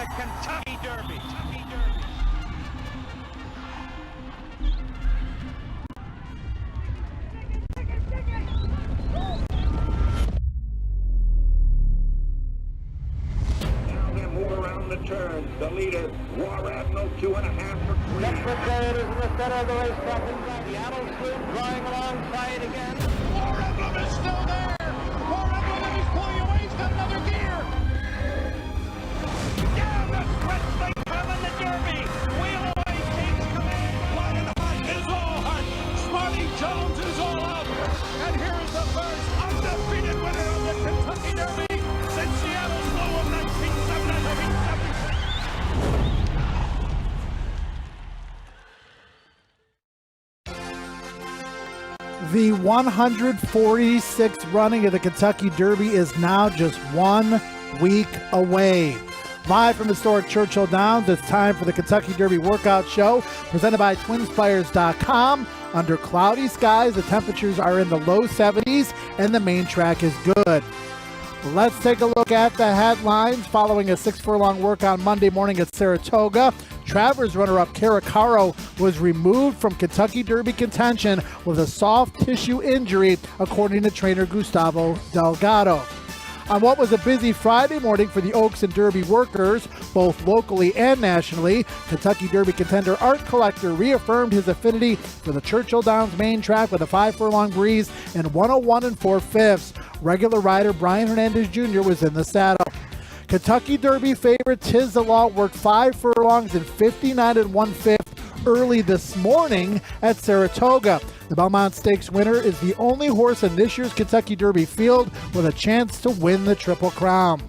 the Kentucky Derby. The turn, the leader, War Admiral, 2.5 for green. Next is in the center of the racetrack. Seattle Sloop drawing alongside again. War Admiral is still there. War Admiral is pulling away. He's got another gear. Down the stretch they come in the Derby. Wheel away takes command. Lion Hunt is all Hunt. Smarty Jones is all out. And here is the first undefeated winner of the Kentucky Derby since Seattle's low of 1970. The 146th running of the Kentucky Derby is now just 1 week away. Live from historic Churchill Downs, it's time for the Kentucky Derby Workout Show, presented by TwinSpires.com. Under cloudy skies, the temperatures are in the low 70s, and the main track is good. Let's take a look at the headlines. Following a 6-furlong work on Monday morning at Saratoga, Travers runner-up Caracaro was removed from Kentucky Derby contention with a soft tissue injury, according to trainer Gustavo Delgado. On what was a busy Friday morning for the Oaks and Derby workers, both locally and nationally, Kentucky Derby contender Art Collector reaffirmed his affinity for the Churchill Downs main track with a 5-furlong breeze and 101 4/5. Regular rider Brian Hernandez Jr. was in the saddle. Kentucky Derby favorite Tiz the Law worked 5 furlongs and 59 1/5 early this morning at Saratoga. The Belmont Stakes winner is the only horse in this year's Kentucky Derby field with a chance to win the Triple Crown.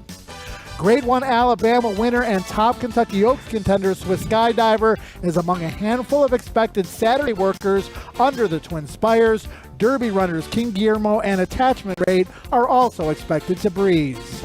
Grade 1 Alabama winner and top Kentucky Oaks contender Swiss Skydiver is among a handful of expected Saturday workers under the Twin Spires. Derby runners King Guillermo and Attachment Rate are also expected to breeze.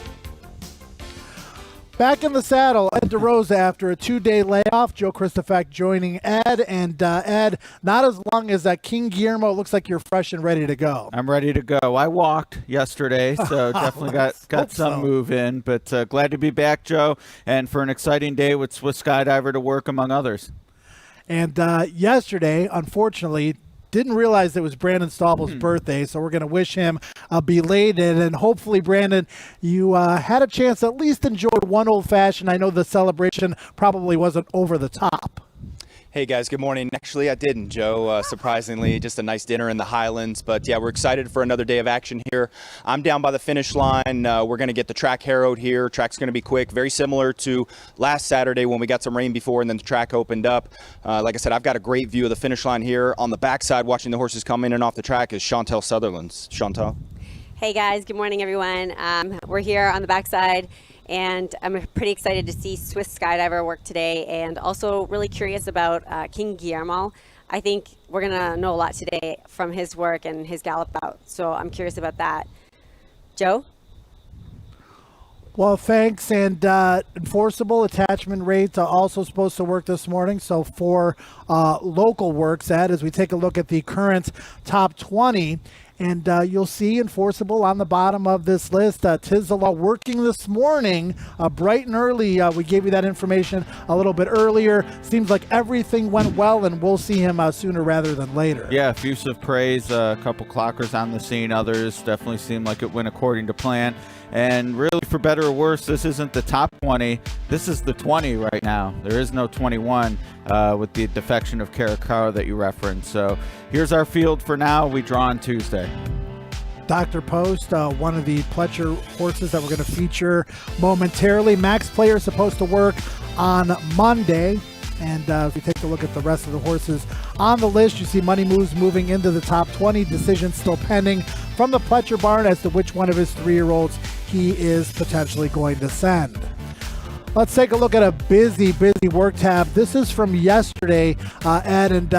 Back in the saddle, Ed DeRosa after a 2-day layoff. Joe Christofak joining Ed. And Ed, not as long as King Guillermo. It looks like you're fresh and ready to go. I'm ready to go. I walked yesterday, so definitely got some move in. But glad to be back, Joe, and for an exciting day with Swiss Skydiver to work, among others. And yesterday, unfortunately, didn't realize it was Brandon Stauble's birthday, so we're going to wish him a belated. And hopefully, Brandon, you had a chance to at least enjoy one old-fashioned. I know the celebration probably wasn't over the top. Hey guys, good morning. Actually, I didn't, Joe. Surprisingly, just a nice dinner in the Highlands. But yeah, we're excited for another day of action here. I'm down by the finish line. We're going to get the track harrowed here. Track's going to be quick, very similar to last Saturday when we got some rain before and then the track opened up. Like I said, I've got a great view of the finish line here. On the backside, watching the horses come in and off the track is Chantel Sutherland's. Chantel? Hey guys, good morning everyone. We're here on the backside. And I'm pretty excited to see Swiss Skydiver work today, and also really curious about King Guillermo. I think we're going to know a lot today from his work and his gallop out. So I'm curious about that. Joe? Well, thanks. And Enforceable Attachment Rates are also supposed to work this morning. So for local works, Ed, as we take a look at the current top 20, and you'll see Enforceable on the bottom of this list. Tiz the Law working this morning, bright and early. We gave you that information a little bit earlier. Seems like everything went well, and we'll see him sooner rather than later. Yeah, effusive praise. A couple clockers on the scene. Others definitely seem like it went according to plan. And really, for better or worse, this isn't the top 20. This is the 20 right now. There is no 21 with the defection of Caracaro that you referenced. So here's our field for now. We draw on Tuesday. Dr. Post, one of the Pletcher horses that we're going to feature momentarily. Max Player is supposed to work on Monday. And if we take a look at the rest of the horses on the list, you see Money Moves moving into the top 20. Decisions still pending from the Pletcher barn as to which one of his 3-year-olds he is potentially going to send. Let's take a look at a busy work tab. This is from yesterday, Ed, and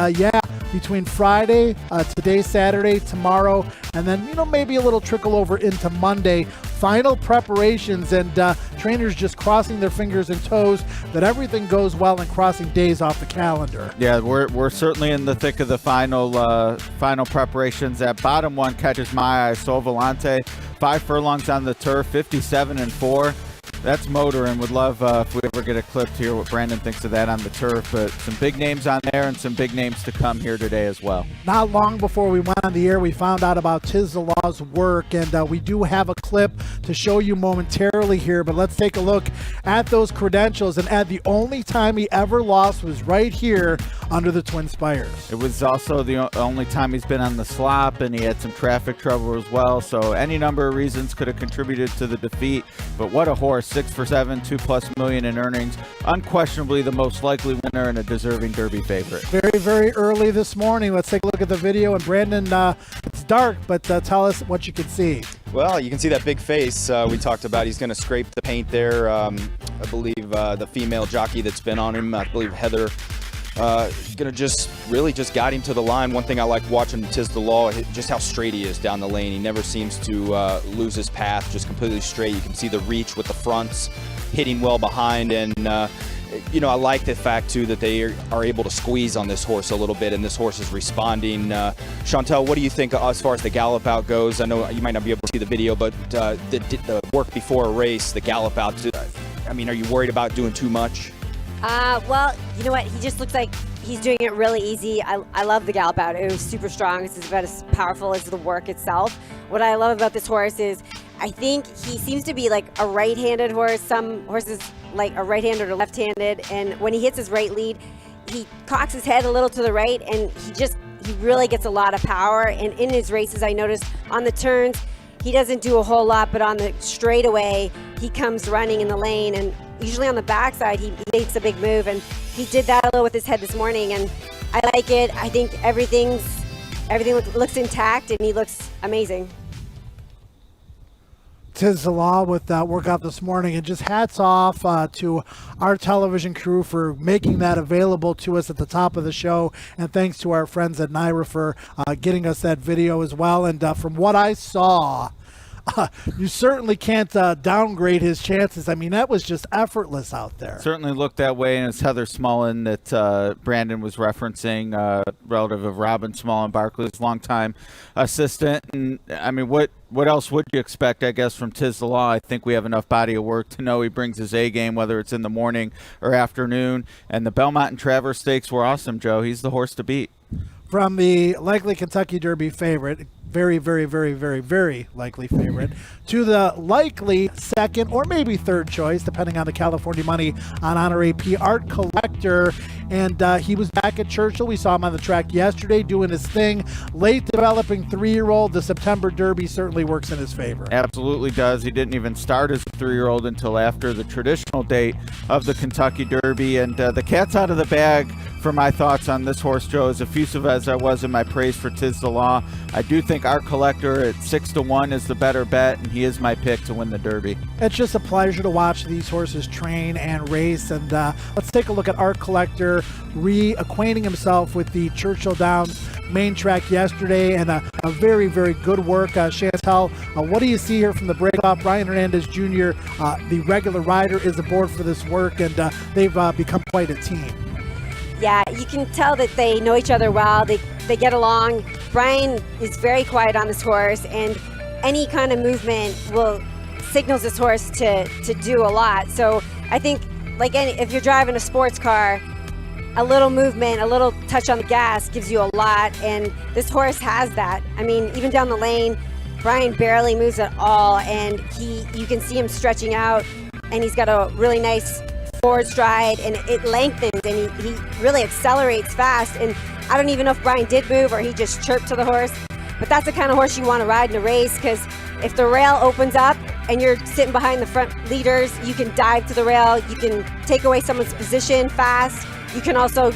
between Friday, today, Saturday, tomorrow, and then, maybe a little trickle over into Monday. Final preparations and trainers just crossing their fingers and toes that everything goes well and crossing days off the calendar. Yeah, we're certainly in the thick of the final preparations. That bottom one catches my eye. Sol Volante, 5 furlongs on the turf, 57 4. that's motoring. Would love if we ever get a clip to hear what Brandon thinks of that on the turf. But some big names on there and some big names to come here today as well. Not long before we went on the air, we found out about Tiz the Law's work, and we do have a clip to show you momentarily here, but let's take a look at those credentials. And Ed, the only time he ever lost was right here under the Twin Spires. It was also the only time he's been on the slop, and he had some traffic trouble as well, so any number of reasons could have contributed to the defeat. But what a horse, 6 for 7, $2+ million in earnings, unquestionably the most likely winner and a deserving Derby favorite. Very, very early this morning. Let's take a look at the video, and Brandon, it's dark, but tell us what you can see. Well, you can see that big face we talked about. He's going to scrape the paint there. I believe the female jockey that's been on him, I believe Heather, gonna just guide him to the line. One thing I like watching Tiz the Law, just how straight he is down the lane. He never seems to lose his path, just completely straight. You can see the reach with the fronts, hitting well behind, and you know, I like the fact too that they are able to squeeze on this horse a little bit, and this horse is responding. Chantel, what do you think as far as the gallop out goes? I know you might not be able to see the video, but the work before a race, the gallop out, I mean, are you worried about doing too much? Well, you know what? He just looks like he's doing it really easy. I love the gallop out. It was super strong. It's about as powerful as the work itself. What I love about this horse is I think he seems to be like a right-handed horse. Some horses like a right-handed or left-handed, and when he hits his right lead, he cocks his head a little to the right, and he really gets a lot of power. And in his races, I noticed on the turns, he doesn't do a whole lot, but on the straightaway, he comes running in the lane, and usually on the backside, he makes a big move, and he did that a little with his head this morning, and I like it. I think everything looks intact, and he looks amazing. Tiz the Law with that workout this morning, and just hats off to our television crew for making that available to us at the top of the show, and thanks to our friends at Naira for getting us that video as well. And from what I saw, you certainly can't downgrade his chances. I mean, that was just effortless out there. Certainly looked that way, and it's Heather Smullen that Brandon was referencing, relative of Robin Smullen, Barkley's longtime assistant. And I mean, what else would you expect, I guess, from Tiz the Law? I think we have enough body of work to know he brings his A game, whether it's in the morning or afternoon. And the Belmont and Travers Stakes were awesome, Joe. He's the horse to beat. From the likely Kentucky Derby favorite, very, very, very, very, very likely favorite, to the likely second or maybe third choice, depending on the California money on Honor AP, Art Collector. And he was back at Churchill. We saw him on the track yesterday doing his thing. Late developing 3-year-old. The September Derby certainly works in his favor. Absolutely does. He didn't even start as a 3-year-old until after the traditional date of the Kentucky Derby. And the cat's out of the bag for my thoughts on this horse, Joe. As effusive as I was in my praise for Tiz the Law, I do think Art Collector at 6-1 is the better bet, and he is my pick to win the Derby. It's just a pleasure to watch these horses train and race. And let's take a look at Art Collector reacquainting himself with the Churchill Downs main track yesterday, and a very, very good work. Chantel, what do you see here from the breakoff? Brian Hernandez Jr., the regular rider, is aboard for this work, and they've become quite a team. Yeah, you can tell that they know each other well. They get along. Brian is very quiet on this horse, and any kind of movement signals this horse to do a lot. So I think, like if you're driving a sports car, a little movement, a little touch on the gas gives you a lot, and this horse has that. I mean, even down the lane, Brian barely moves at all, and you can see him stretching out, and he's got a really nice forward stride, and it lengthens, and he really accelerates fast. And I don't even know if Brian did move or he just chirped to the horse, but that's the kind of horse you want to ride in a race, because if the rail opens up and you're sitting behind the front leaders, you can dive to the rail, you can take away someone's position fast, you can also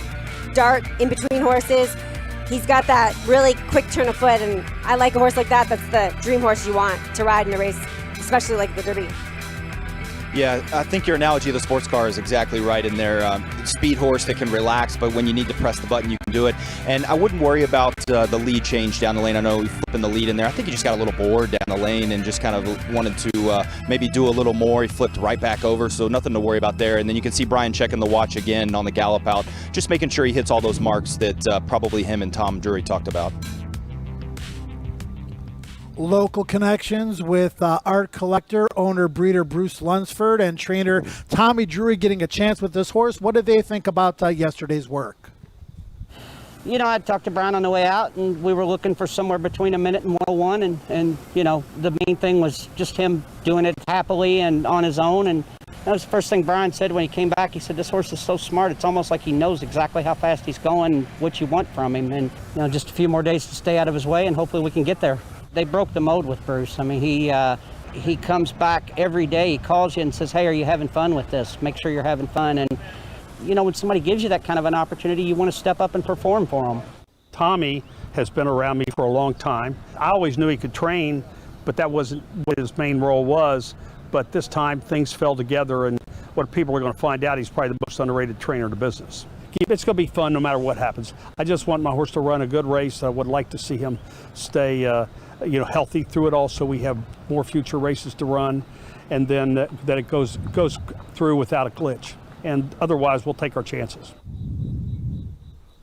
dart in between horses. He's got that really quick turn of foot, and I like a horse like that. That's the dream horse you want to ride in a race, especially like the Derby. Yeah, I think your analogy of the sports car is exactly right in there. Speed horse that can relax, but when you need to press the button, you can do it. And I wouldn't worry about the lead change down the lane. I know he's flipping the lead in there. I think he just got a little bored down the lane and just kind of wanted to maybe do a little more. He flipped right back over, so nothing to worry about there. And then you can see Brian checking the watch again on the gallop out, just making sure he hits all those marks that probably him and Tom Drury talked about. Local connections with art collector, owner, breeder Bruce Lunsford, and trainer Tommy Drury getting a chance with this horse. What did they think about yesterday's work? You know, I talked to Brian on the way out, and we were looking for somewhere between a minute and 101, and you know, the main thing was just him doing it happily and on his own. And that was the first thing Brian said when he came back. He said, this horse is so smart, it's almost like he knows exactly how fast he's going and what you want from him. And you know, just a few more days to stay out of his way, and hopefully we can get there. They broke the mold with Bruce. I mean, he comes back every day. He calls you and says, hey, are you having fun with this? Make sure you're having fun. And you know, when somebody gives you that kind of an opportunity, you want to step up and perform for them. Tommy has been around me for a long time. I always knew he could train, but that wasn't what his main role was. But this time things fell together, and what people are going to find out, he's probably the most underrated trainer in the business. It's going to be fun no matter what happens. I just want my horse to run a good race. I would like to see him stay healthy through it all, so we have more future races to run, and then that it goes through without a glitch. And otherwise, we'll take our chances.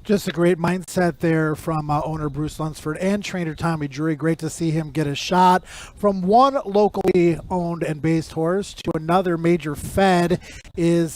Just a great mindset there from owner Bruce Lunsford and trainer Tommy Drury. Great to see him get a shot from one locally owned and based horse to another major fed is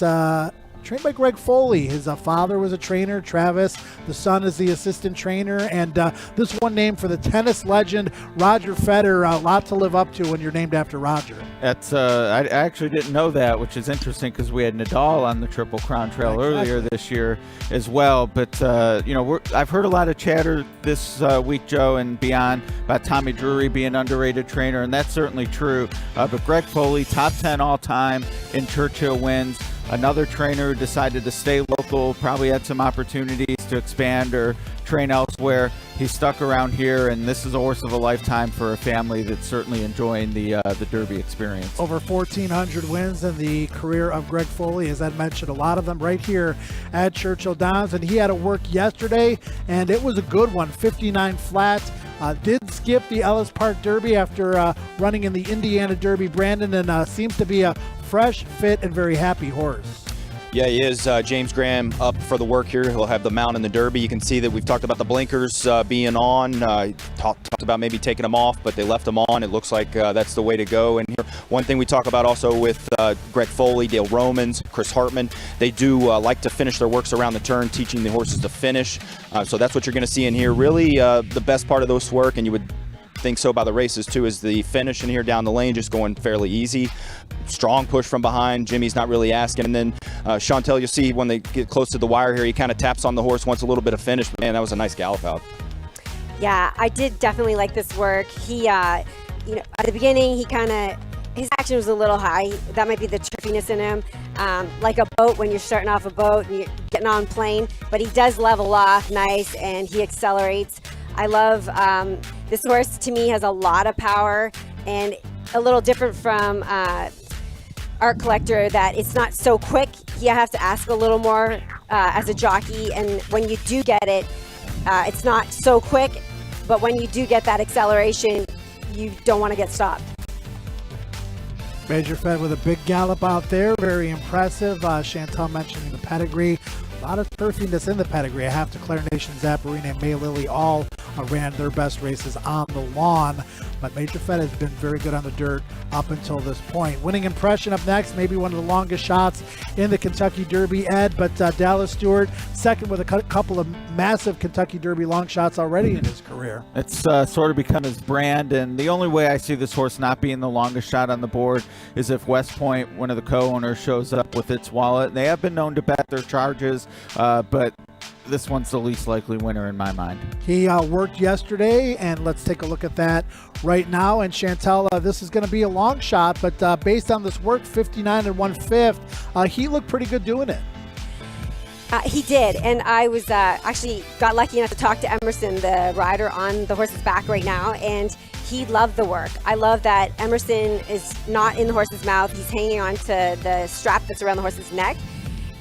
trained by Greg Foley. His father was a trainer, Travis. The son is the assistant trainer. And this one named for the tennis legend, Roger Federer. A lot to live up to when you're named after Roger. That's I actually didn't know that, which is interesting because we had Nadal on the Triple Crown Trail earlier this year as well. But, I've heard a lot of chatter this week, Joe, and beyond about Tommy Drury being an underrated trainer, and that's certainly true. But Greg Foley, top 10 all-time in Churchill wins. Another trainer decided to stay local, probably had some opportunities to expand or train elsewhere. He stuck around here, and this is a horse of a lifetime for a family that's certainly enjoying the Derby experience. Over 1,400 wins in the career of Greg Foley, as I mentioned, a lot of them right here at Churchill Downs. And he had a work yesterday, and it was a good one, 59 flat. Did skip the Ellis Park Derby after running in the Indiana Derby, Brandon, and seems to be a fresh, fit, and very happy horse. Yeah, he is. James Graham up for the work here. He'll have the mount in the Derby. You can see that we've talked about the blinkers being on. Talked about maybe taking them off, but they left them on. It looks like that's the way to go. And here, one thing we talk about also with Greg Foley, Dale Romans, Chris Hartman, they do like to finish their works around the turn, teaching the horses to finish. So that's what you're going to see in here. Really, the best part of those work, and you would think so by the races too, is the finish in here down the lane, just going fairly easy. Strong push from behind. Jimmy's not really asking. And then Chantel, you'll see when they get close to the wire here, he kind of taps on the horse, wants a little bit of finish. But man, that was a nice gallop out. Yeah, I did definitely like this work. He, at the beginning, his action was a little high. That might be the trickiness in him. Like a boat when you're starting off a boat and you're getting on plane, but he does level off nice and he accelerates. I love this horse. To me, has a lot of power and a little different from Art Collector, that it's not so quick. You have to ask a little more as a jockey, and when you do get it, it's not so quick, but when you do get that acceleration, you don't want to get stopped. Major Fed with a big gallop out there, very impressive. Chantel mentioning the pedigree. A lot of turfiness in the pedigree. I have to Clare Nation, Zapparina, and May Lily all ran their best races on the lawn. But Major Fed has been very good on the dirt up until this point. Winning impression up next, maybe one of the longest shots in the Kentucky Derby, Ed. But Dallas Stewart, second with a couple of massive Kentucky Derby long shots already in his career. It's sort of become his brand, and the only way I see this horse not being the longest shot on the board is if West Point, one of the co-owners, shows up with its wallet. They have been known to bet their charges, but this one's the least likely winner in my mind. He worked yesterday, and let's take a look at that right now. And Chantel, this is going to be a long shot, but based on this work, 59 and 1/5, he looked pretty good doing it. He did, and I was actually got lucky enough to talk to Emerson, the rider on the horse's back right now, and he loved the work. I love that Emerson is not in the horse's mouth. He's hanging on to the strap that's around the horse's neck,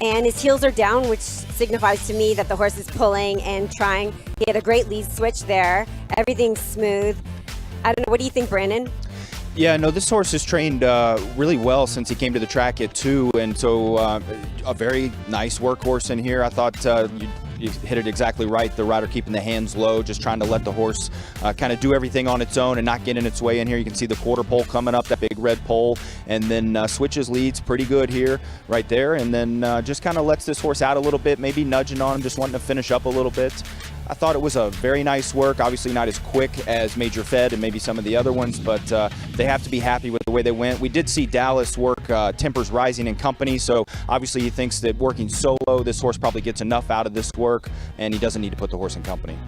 and his heels are down, which signifies to me that the horse is pulling and trying. He had a great lead switch there. Everything's smooth. I don't know. What do you think, Brandon? Yeah, no, this horse has trained really well since he came to the track at 2, and so a very nice workhorse in here. I thought You hit it exactly right. The rider keeping the hands low, just trying to let the horse kind of do everything on its own and not get in its way in here. You can see the quarter pole coming up, that big red pole, and then switches leads pretty good here, right there, and then just kind of lets this horse out a little bit, maybe nudging on him, just wanting to finish up a little bit. I thought it was a very nice work. Obviously not as quick as Major Fed and maybe some of the other ones, but they have to be happy with the way they went. We did see Dallas work Tempers Rising in company, so obviously he thinks that working solo, this horse probably gets enough out of this work, and he doesn't need to put the horse in company.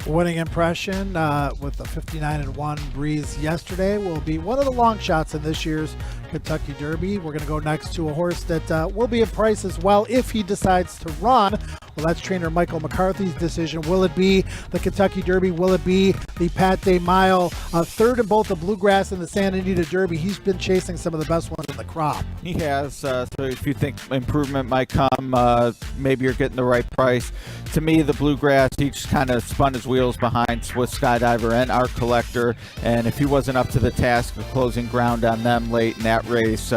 Winning impression with a 59-1 Breeze yesterday will be one of the long shots in this year's Kentucky Derby. We're going to go next to a horse that will be a price as well if he decides to run. Well, that's trainer Michael McCarthy's decision. Will it be the Kentucky Derby? Will it be the Pat Day Mile? Third in both the Bluegrass and the Santa Anita Derby. He's been chasing some of the best ones in the crop. He has. So if you think improvement might come, maybe you're getting the right price. To me, the Bluegrass, he just kind of spun his wheels behind Swiss Skydiver and Art Collector. And if he wasn't up to the task of closing ground on them late in that race,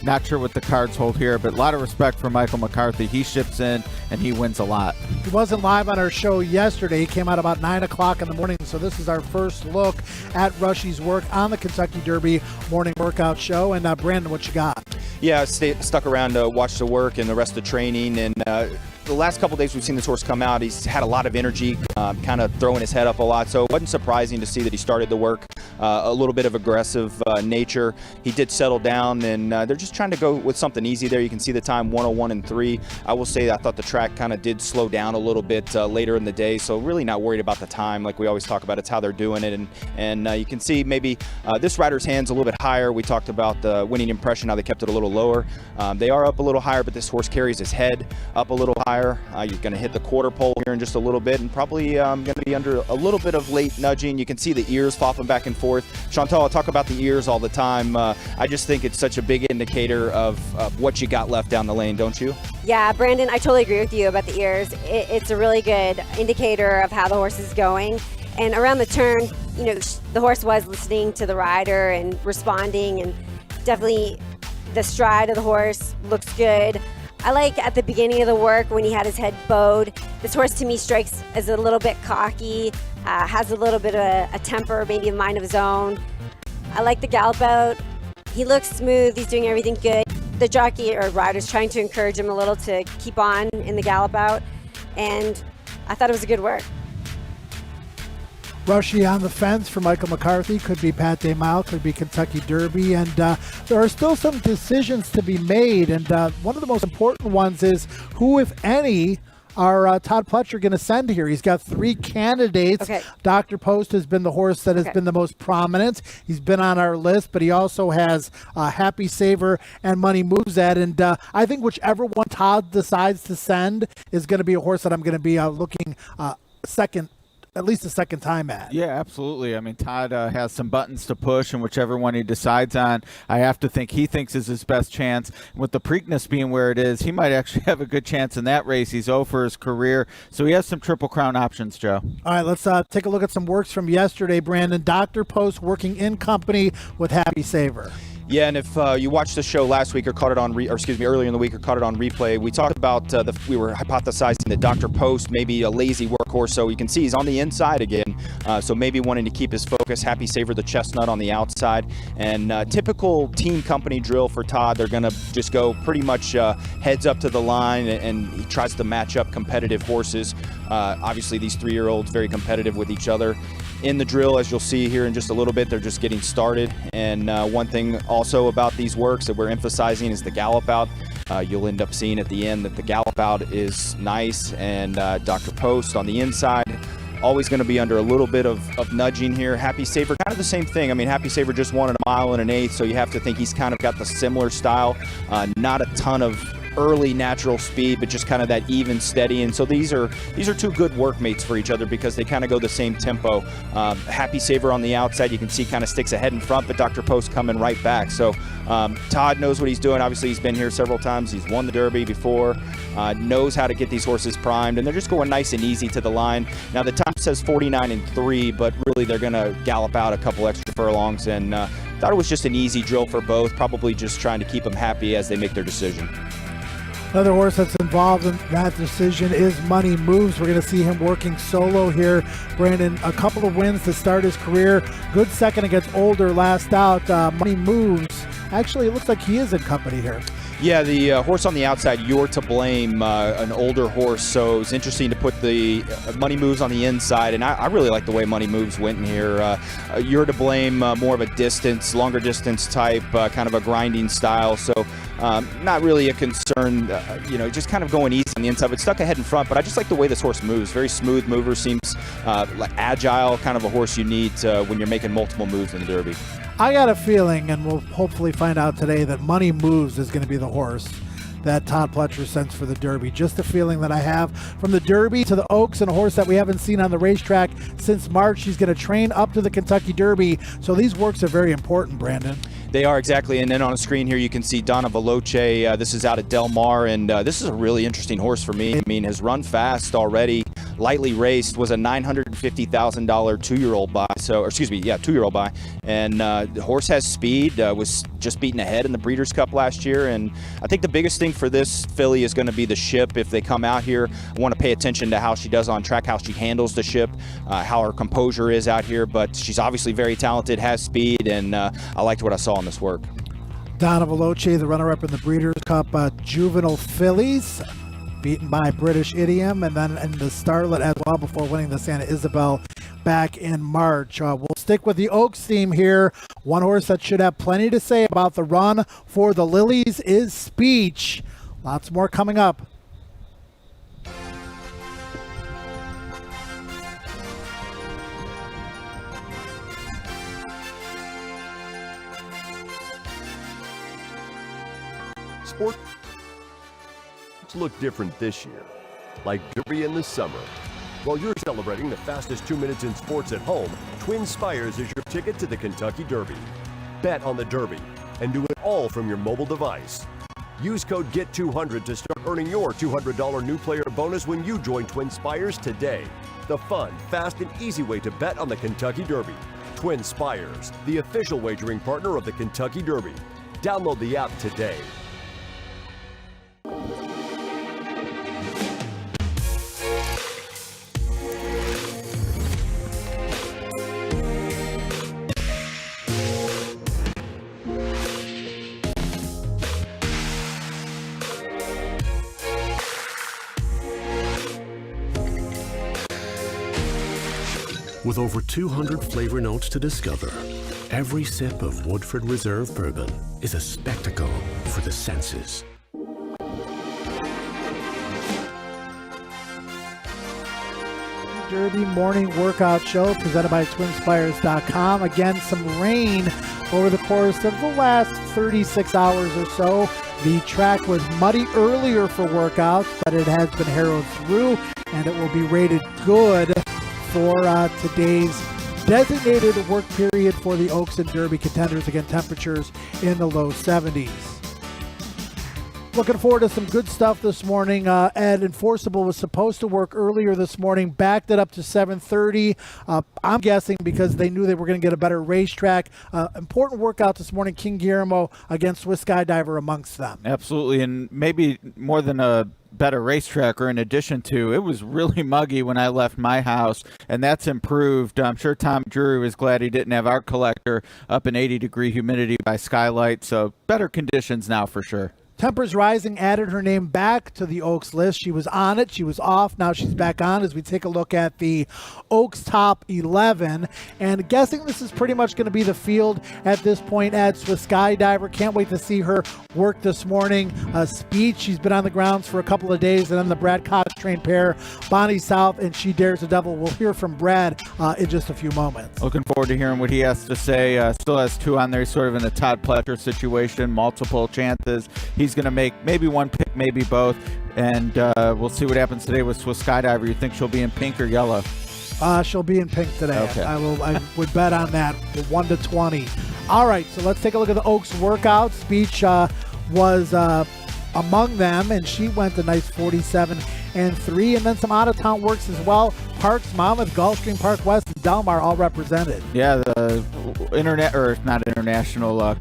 not sure what the cards hold here, but a lot of respect for Michael McCarthy. He ships in and he wins a lot. He wasn't live on our show yesterday. He came out about 9 o'clock in the morning, so this is our first look at Rushie's work on the Kentucky Derby morning workout show. And Brandon, what you got? Yeah, I stuck around to watch the work and the rest of the training, and the last couple days we've seen this horse come out. He's had a lot of energy, kind of throwing his head up a lot, so it wasn't surprising to see that he started the work a little bit of aggressive nature. He did settle down, and they're just trying to go with something easy there. You can see the time 1:01.3. I will say I thought the track kind of did slow down a little bit later in the day, so really not worried about the time like we always talk about. It's how they're doing it, and you can see maybe this rider's hand's a little bit higher. We talked about the winning impression, how they kept it a little lower. They are up a little higher, but this horse carries his head up a little higher. You're going to hit the quarter pole here in just a little bit, and probably going to be under a little bit of late nudging. You can see the ears flopping back and forth. Chantal, I talk about the ears all the time. I just think it's such a big indicator of what you got left down the lane, don't you? Yeah, Brandon, I totally agree with you about the ears. It's a really good indicator of how the horse is going. And around the turn, you know, the horse was listening to the rider and responding, and definitely the stride of the horse looks good. I like at the beginning of the work when he had his head bowed. This horse to me strikes as a little bit cocky, has a little bit of a temper, maybe a mind of his own. I like the gallop out. He looks smooth, he's doing everything good. The jockey or rider's trying to encourage him a little to keep on in the gallop out, and I thought it was a good work. Rushie on the fence for Michael McCarthy. Could be Pat Day Mile, could be Kentucky Derby, and there are still some decisions to be made, and one of the most important ones is who, if any, are Todd Pletcher going to send here. He's got 3 candidates. Okay. Dr. Post has been the horse that has been the most prominent. He's been on our list, but he also has Happy Saver and Money Moves At, and I think whichever one Todd decides to send is going to be a horse that I'm going to be looking at least a second time at. Yeah, absolutely. I mean, Todd has some buttons to push, and whichever one he decides on, I have to think he thinks is his best chance. With the Preakness being where it is, he might actually have a good chance in that race. He's 0 for his career, so he has some Triple Crown options, Joe. All right, let's take a look at some works from yesterday, Brandon. Dr. Post working in company with Happy Saver. Yeah, and if you watched the show last week or caught it on, earlier in the week or caught it on replay, we talked about we were hypothesizing that Dr. Post may be a lazy workhorse, so you can see he's on the inside again, so maybe wanting to keep his focus. Happy Saver the chestnut on the outside, and typical team company drill for Todd. They're going to just go pretty much heads up to the line, and he tries to match up competitive horses. Obviously, these 3-year-olds very competitive with each other. In the drill, as you'll see here in just a little bit, they're just getting started. And one thing also about these works that we're emphasizing is the gallop out. You'll end up seeing at the end that the gallop out is nice, and Dr. Post on the inside, always going to be under a little bit of nudging here. Happy Saver, kind of the same thing. I mean, Happy Saver just won 1 mile and 1/8, so you have to think he's kind of got the similar style. Not a ton of early natural speed, but just kind of that even steady. And so these are 2 good workmates for each other because they kind of go the same tempo. Happy Saver on the outside, you can see kind of sticks ahead in front, but Dr. Post coming right back. So Todd knows what he's doing. Obviously, he's been here several times. He's won the Derby before, knows how to get these horses primed, and they're just going nice and easy to the line. Now, the time says 49.3, but really they're going to gallop out a couple extra furlongs, and thought it was just an easy drill for both, probably just trying to keep them happy as they make their decision. Another horse that's involved in that decision is Money Moves. We're going to see him working solo here. Brandon, a couple of wins to start his career. Good second against Older last out. Money Moves. Actually, it looks like he is in company here. Yeah, the horse on the outside, You're to Blame, an older horse, so it's interesting to put the Money Moves on the inside, and I really like the way Money Moves went in here. You're to Blame, more of a distance, longer distance type, kind of a grinding style, so not really a concern, just kind of going easy on the inside, but stuck ahead in front, but I just like the way this horse moves. Very smooth mover, seems like agile, kind of a horse you need when you're making multiple moves in the Derby. I got a feeling, and we'll hopefully find out today, that Money Moves is going to be the horse that Todd Pletcher sends for the Derby. Just a feeling that I have. From the Derby to the Oaks, and a horse that we haven't seen on the racetrack since March. He's going to train up to the Kentucky Derby. So these works are very important, Brandon. They are, exactly. And then on a screen here, you can see Donna Veloce. This is out of Del Mar, and this is a really interesting horse for me. I mean, has run fast already, lightly raced, was a $950,000 two-year-old buy. Two-year-old buy. And the horse has speed, was just beaten ahead in the Breeders' Cup last year. And I think the biggest thing for this filly is going to be the ship. If they come out here, I want to pay attention to how she does on track, how she handles the ship, how her composure is out here. But she's obviously very talented, has speed, and I liked what I saw in this work. Donna Veloce, the runner-up in the Breeders' Cup Juvenile Fillies, beaten by British Idiom, and then in the Starlet as well before winning the Santa Isabel back in March. We'll stick with the Oaks theme here. One horse that should have plenty to say about the run for the Lilies is Speech. Lots more coming up. Sports look different this year, like Derby in the summer. While you're celebrating the fastest 2 minutes in sports at home, Twin Spires is your ticket to the Kentucky Derby. Bet on the Derby and do it all from your mobile device. Use code GET200 to start earning your $200 new player bonus when you join Twin Spires today. The fun, fast, and easy way to bet on the Kentucky Derby. Twin Spires, the official wagering partner of the Kentucky Derby. Download the app today. With over 200 flavor notes to discover, every sip of Woodford Reserve Bourbon is a spectacle for the senses. Derby morning workout show presented by TwinSpires.com. Again, some rain over the course of the last 36 hours or so. The track was muddy earlier for workouts, but it has been harrowed through, and it will be rated good for today's designated work period for the Oaks and Derby contenders. Again, temperatures in the low 70s. Looking forward to some good stuff this morning. Ed Enforceable was supposed to work earlier this morning, backed it up to 7:30. I'm guessing because they knew they were going to get a better racetrack. Important workout this morning, King Guillermo against Swiss Skydiver amongst them. Absolutely, and maybe more than a better racetrack, or in addition to, it was really muggy when I left my house, and that's improved. I'm sure Tom Drury was glad he didn't have our collector up in 80-degree humidity by skylight, so better conditions now for sure. Tempers Rising added her name back to the Oaks list. She was on it. She was off. Now she's back on as we take a look at the Oaks top 11. And guessing this is pretty much going to be the field at this point. Adds with Skydiver. Can't wait to see her work this morning. Speech. She's been on the grounds for a couple of days. And then the Brad Cox trained pair, Bonnie South and She Dares the Devil. We'll hear from Brad in just a few moments. Looking forward to hearing what he has to say. Still has two on there. He's sort of in the Todd Pletcher situation. Multiple chances. He's going to make maybe one pick, maybe both, and we'll see what happens today with Swiss Skydiver. You think she'll be in pink or yellow? She'll be in pink today. Okay. I would bet on that, 1-20. All right, so let's take a look at the Oaks workout. Speech was among them, and she went a nice 47-3, and then some out-of-town works as well. Parks, Monmouth, Gulfstream, Park West, and Delmar all represented. Yeah, the not international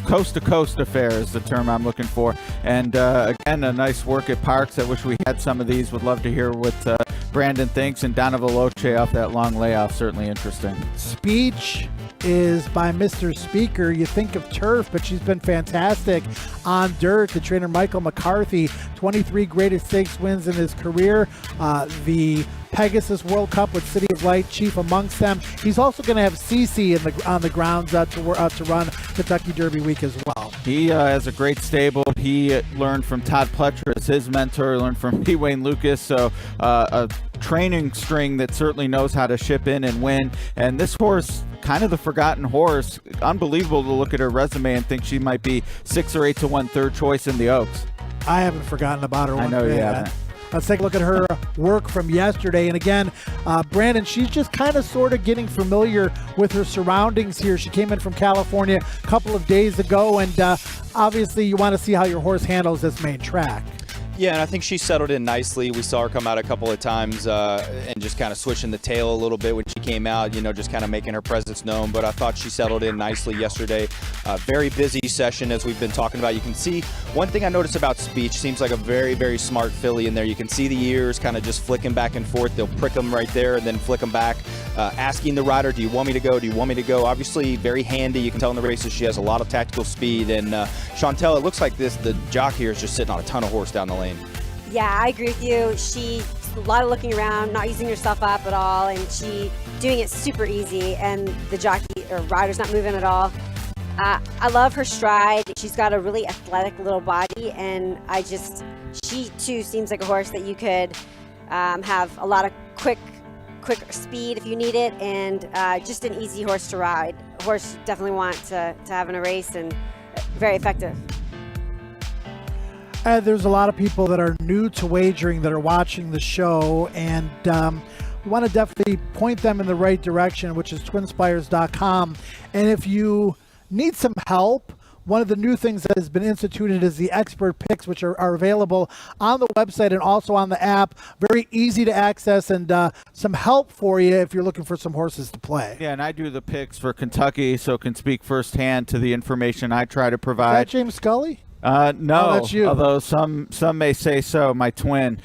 coast-to-coast affair is the term I'm looking for. And again, a nice work at Parks. I wish we had some of these. Would love to hear what Brandon thinks. And Donna Veloce off that long layoff, certainly interesting. Speech is by Mr. Speaker. You think of turf, but she's been fantastic on dirt. The trainer Michael McCarthy, 23 greatest stakes wins in his career. The Pegasus World Cup with City of Light chief amongst them. He's also going to have CC on the grounds to run Kentucky Derby week as well. He has a great stable. He learned from Todd Pletcher as his mentor, learned from P. Wayne Lucas, so a training string that certainly knows how to ship in and win. And this horse, kind of the forgotten horse, unbelievable to look at her resume and think she might be 6 or 8 to 1 third choice in the Oaks. I haven't forgotten about her. I know you haven't. Let's take a look at her work from yesterday. And again, Brandon, she's just kind of sort of getting familiar with her surroundings here. She came in from California a couple of days ago, and obviously you want to see how your horse handles this main track. Yeah, and I think she settled in nicely. We saw her come out a couple of times and just kind of switching the tail a little bit when she came out, just kind of making her presence known. But I thought she settled in nicely yesterday. Very busy session, as we've been talking about. You can see one thing I noticed about Speech, seems like a very, very smart filly in there. You can see the ears kind of just flicking back and forth. They'll prick them right there and then flick them back. Asking the rider, do you want me to go? Do you want me to go? Obviously, very handy. You can tell in the races she has a lot of tactical speed. And Chantel, it looks like the jockey here is just sitting on a ton of horse down the lane. Yeah, I agree with you. She's a lot of looking around, not using herself up at all, and she doing it super easy, and the jockey or rider's not moving at all. I love her stride. She's got a really athletic little body, and she too seems like a horse that you could have a lot of quick speed if you need it, and just an easy horse to ride. A horse you definitely want to have in a race, and very effective. There's a lot of people that are new to wagering that are watching the show, and we want to definitely point them in the right direction, which is twinspires.com. And if you need some help, one of the new things that has been instituted is the expert picks, which are available on the website and also on the app. Very easy to access, and some help for you if you're looking for some horses to play. Yeah, and I do the picks for Kentucky, so can speak firsthand to the information I try to provide. Is that James Scully? No, that's you. Although some may say so, my twin.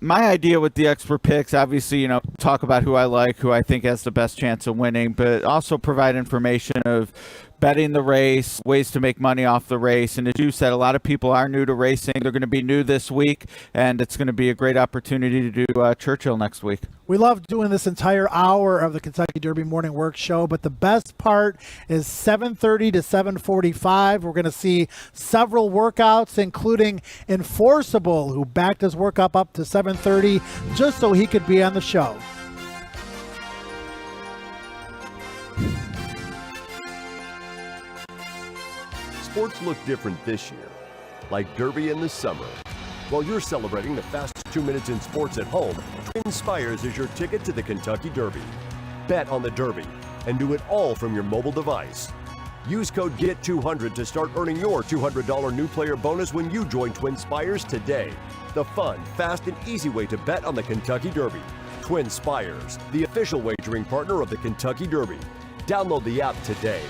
My idea with the expert picks, obviously, talk about who I like, who I think has the best chance of winning, but also provide information of betting the race, ways to make money off the race. And as you said, a lot of people are new to racing. They're going to be new this week, and it's going to be a great opportunity to do Churchill next week. We love doing this entire hour of the Kentucky Derby Morning Work Show, but the best part is 7:30 to 7:45. We're going to see several workouts, including Enforceable, who backed his workup up to 7:30 just so he could be on the show. Sports look different this year, like Derby in the summer. While you're celebrating the fastest 2 minutes in sports at home, Twin Spires is your ticket to the Kentucky Derby. Bet on the Derby and do it all from your mobile device. Use code GET200 to start earning your $200 new player bonus when you join Twin Spires today. The fun, fast, and easy way to bet on the Kentucky Derby. Twin Spires, the official wagering partner of the Kentucky Derby. Download the app today.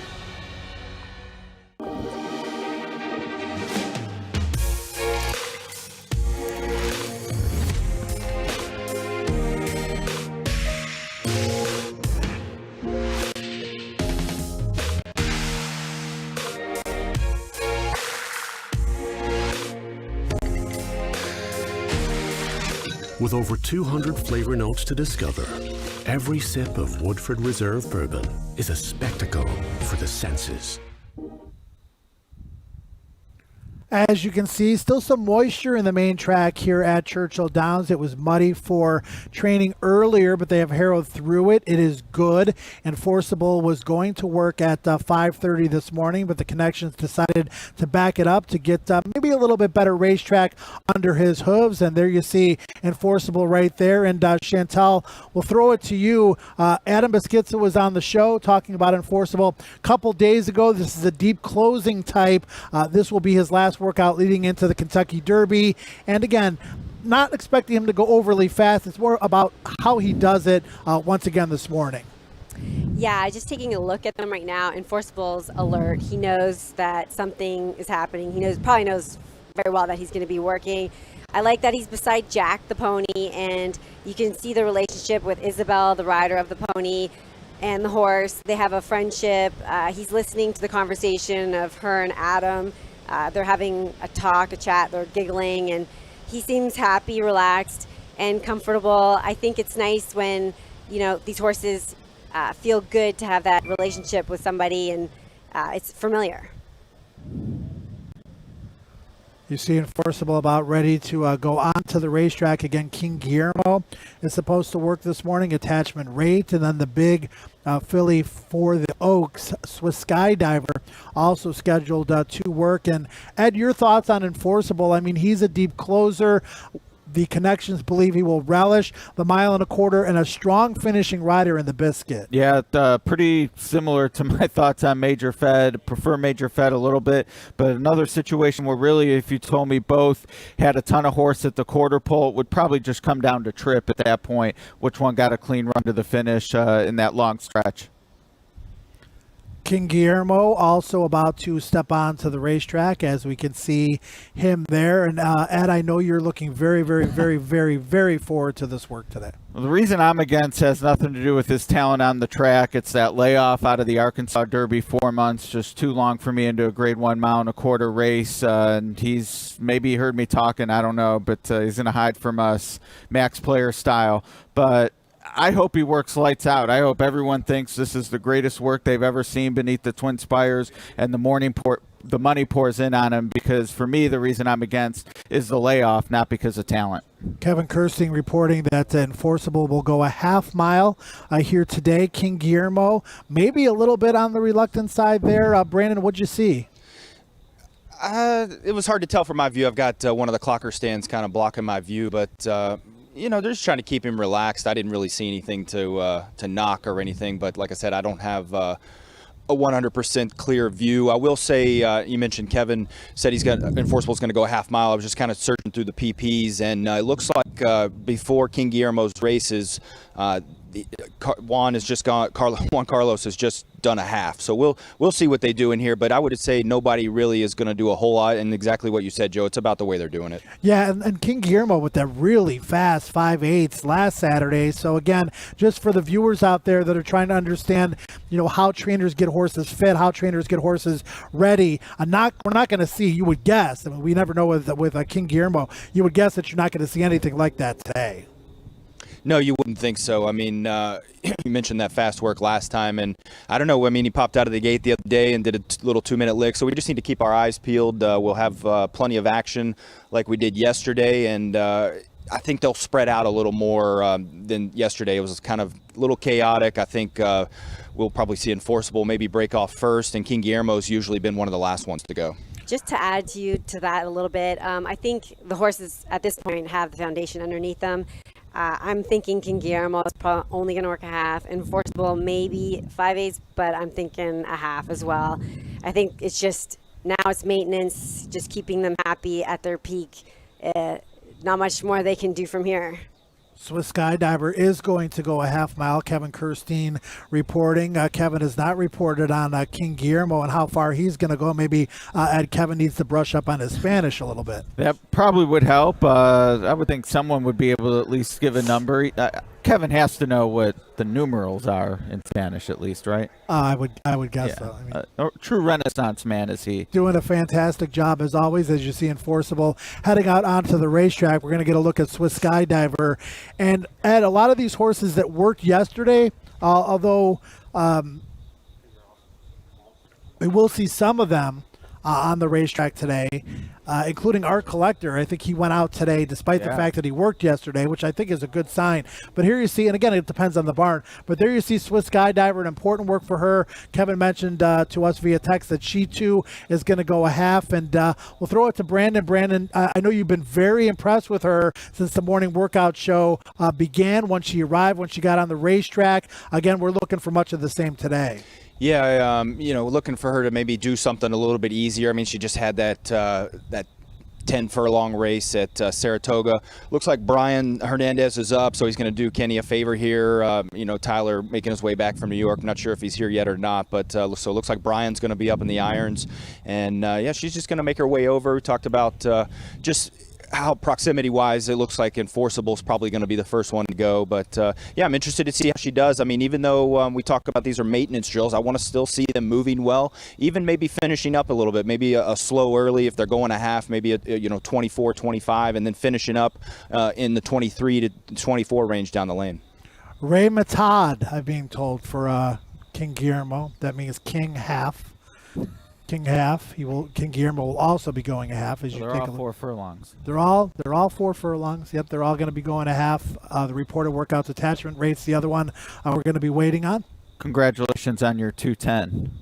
With over 200 flavor notes to discover, every sip of Woodford Reserve Bourbon is a spectacle for the senses. As you can see, still some moisture in the main track here at Churchill Downs. It was muddy for training earlier, but they have harrowed through it. It is good. Enforceable was going to work at 5:30 this morning, but the Connections decided to back it up to get maybe a little bit better racetrack under his hooves. And there you see Enforceable right there. And Chantel, we'll throw it to you. Adam Beschizza was on the show talking about Enforceable a couple days ago. This is a deep closing type. This will be his last workout leading into the Kentucky Derby. And again, not expecting him to go overly fast. It's more about how he does it once again this morning. Yeah, just taking a look at them right now, Enforceable's alert. He knows that something is happening. He probably knows very well that he's going to be working. I like that he's beside Jack, the pony, and you can see the relationship with Isabel, the rider of the pony, and the horse. They have a friendship. He's listening to the conversation of her and Adam. They're having a talk, a chat, they're giggling, and he seems happy, relaxed, and comfortable. I think it's nice when, these horses feel good to have that relationship with somebody, and it's familiar. You see Enforceable about ready to go on to the racetrack again. King Guillermo is supposed to work this morning, attachment rate, and then the big filly for the Oaks, Swiss Skydiver, also scheduled to work. And Ed, your thoughts on Enforceable? I mean, he's a deep closer. The connections believe he will relish the 1.25 miles and a strong finishing rider in the Biscuit. Yeah, pretty similar to my thoughts on Major Fed. Prefer Major Fed a little bit, but another situation where really if you told me both had a ton of horse at the quarter pole, it would probably just come down to trip at that point, which one got a clean run to the finish in that long stretch. King Guillermo also about to step on to the racetrack, as we can see him there. And Ed, I know you're looking very, very, very, very, very forward to this work today. Well, the reason I'm against has nothing to do with his talent on the track. It's that layoff out of the Arkansas Derby, 4 months, just too long for me into a grade 1 1.25 race. And he's maybe heard me talking, I don't know, but he's going to hide from us, Max Player style. But I hope he works lights out. I hope everyone thinks this is the greatest work they've ever seen beneath the Twin Spires, and the money pours in on him, because for me, the reason I'm against is the layoff, not because of talent. Kevin Kirsting reporting that Enforceable will go a 1/2 mile here today. King Guillermo, maybe a little bit on the reluctant side there. Brandon, what'd you see? It was hard to tell from my view. I've got one of the clocker stands kind of blocking my view, but they're just trying to keep him relaxed. I didn't really see anything to knock or anything, but like I said, I don't have a 100% clear view. I will say, you mentioned Kevin said Enforceable's going to go a 1/2 mile. I was just kind of searching through the PPs, and it looks like before King Guillermo's races, Juan Carlos has just done a 1/2. So we'll see what they do in here, but I would say nobody really is going to do a whole lot, and exactly what you said, Joe, it's about the way they're doing it. Yeah, and King Guillermo with that really fast 5/8 last Saturday. So again, just for the viewers out there that are trying to understand, how trainers get horses fit, how trainers get horses ready, we're not going to see, you would guess, I mean, we never know with King Guillermo, you would guess that you're not going to see anything like that today. No, you wouldn't think so. I mean, you mentioned that fast work last time, and I don't know. I mean, he popped out of the gate the other day and did a little 2-minute lick, so we just need to keep our eyes peeled. We'll have plenty of action like we did yesterday, and I think they'll spread out a little more than yesterday. It was kind of a little chaotic. I think we'll probably see Enforceable maybe break off first, and King Guillermo's usually been one of the last ones to go. Just to add to that a little bit, I think the horses at this point have the foundation underneath them. I'm thinking King Guillermo is probably only going to work a 1/2. Enforceable maybe 5/8, but I'm thinking a 1/2 as well. I think it's just, now it's maintenance, just keeping them happy at their peak. Not much more they can do from here. Swiss Skydiver is going to go a 1/2 mile. Kevin Kirsting reporting. Kevin has not reported on King Guillermo and how far he's going to go. Maybe Kevin needs to brush up on his Spanish a little bit. That probably would help. I would think someone would be able to at least give a number. Kevin has to know what the numerals are in Spanish, at least, right? I would guess so. I mean, a true Renaissance man is he. Doing a fantastic job as always, as you see Enforceable heading out onto the racetrack. We're going to get a look at Swiss Skydiver. And Ed, a lot of these horses that worked yesterday, although we will see some of them on the racetrack today, including Art Collector. I think he went out today despite the fact that he worked yesterday, which I think is a good sign. But here you see, and again, it depends on the barn, but there you see Swiss Skydiver, an important work for her. Kevin mentioned to us via text that she too is going to go a 1/2, and we'll throw it to Brandon. Brandon, I know you've been very impressed with her since the morning workout show began, when she arrived, when she got on the racetrack. Again, we're looking for much of the same today. Yeah, looking for her to maybe do something a little bit easier. I mean, she just had that 10 furlong race at Saratoga. Looks like Brian Hernandez is up, so he's going to do Kenny a favor here. Tyler making his way back from New York. I'm not sure if he's here yet or not, but so it looks like Brian's going to be up in the irons. And, she's just going to make her way over. We talked about just how proximity-wise it looks like Enforceable is probably going to be the first one to go. But, I'm interested to see how she does. I mean, even though we talk about these are maintenance drills, I want to still see them moving well, even maybe finishing up a little bit, maybe a slow early if they're going a half, maybe 24, 25, and then finishing up in the 23 to 24 range down the lane. Ray Matad, I'm being told, for King Guillermo. That means King half. King half. King Guillermo will also be going a half. As you they're take all a look. 4 furlongs. They're all 4 furlongs. Yep, they're all going to be going a half. The reported workouts attachment rates, the other one we're going to be waiting on. Congratulations on your 210.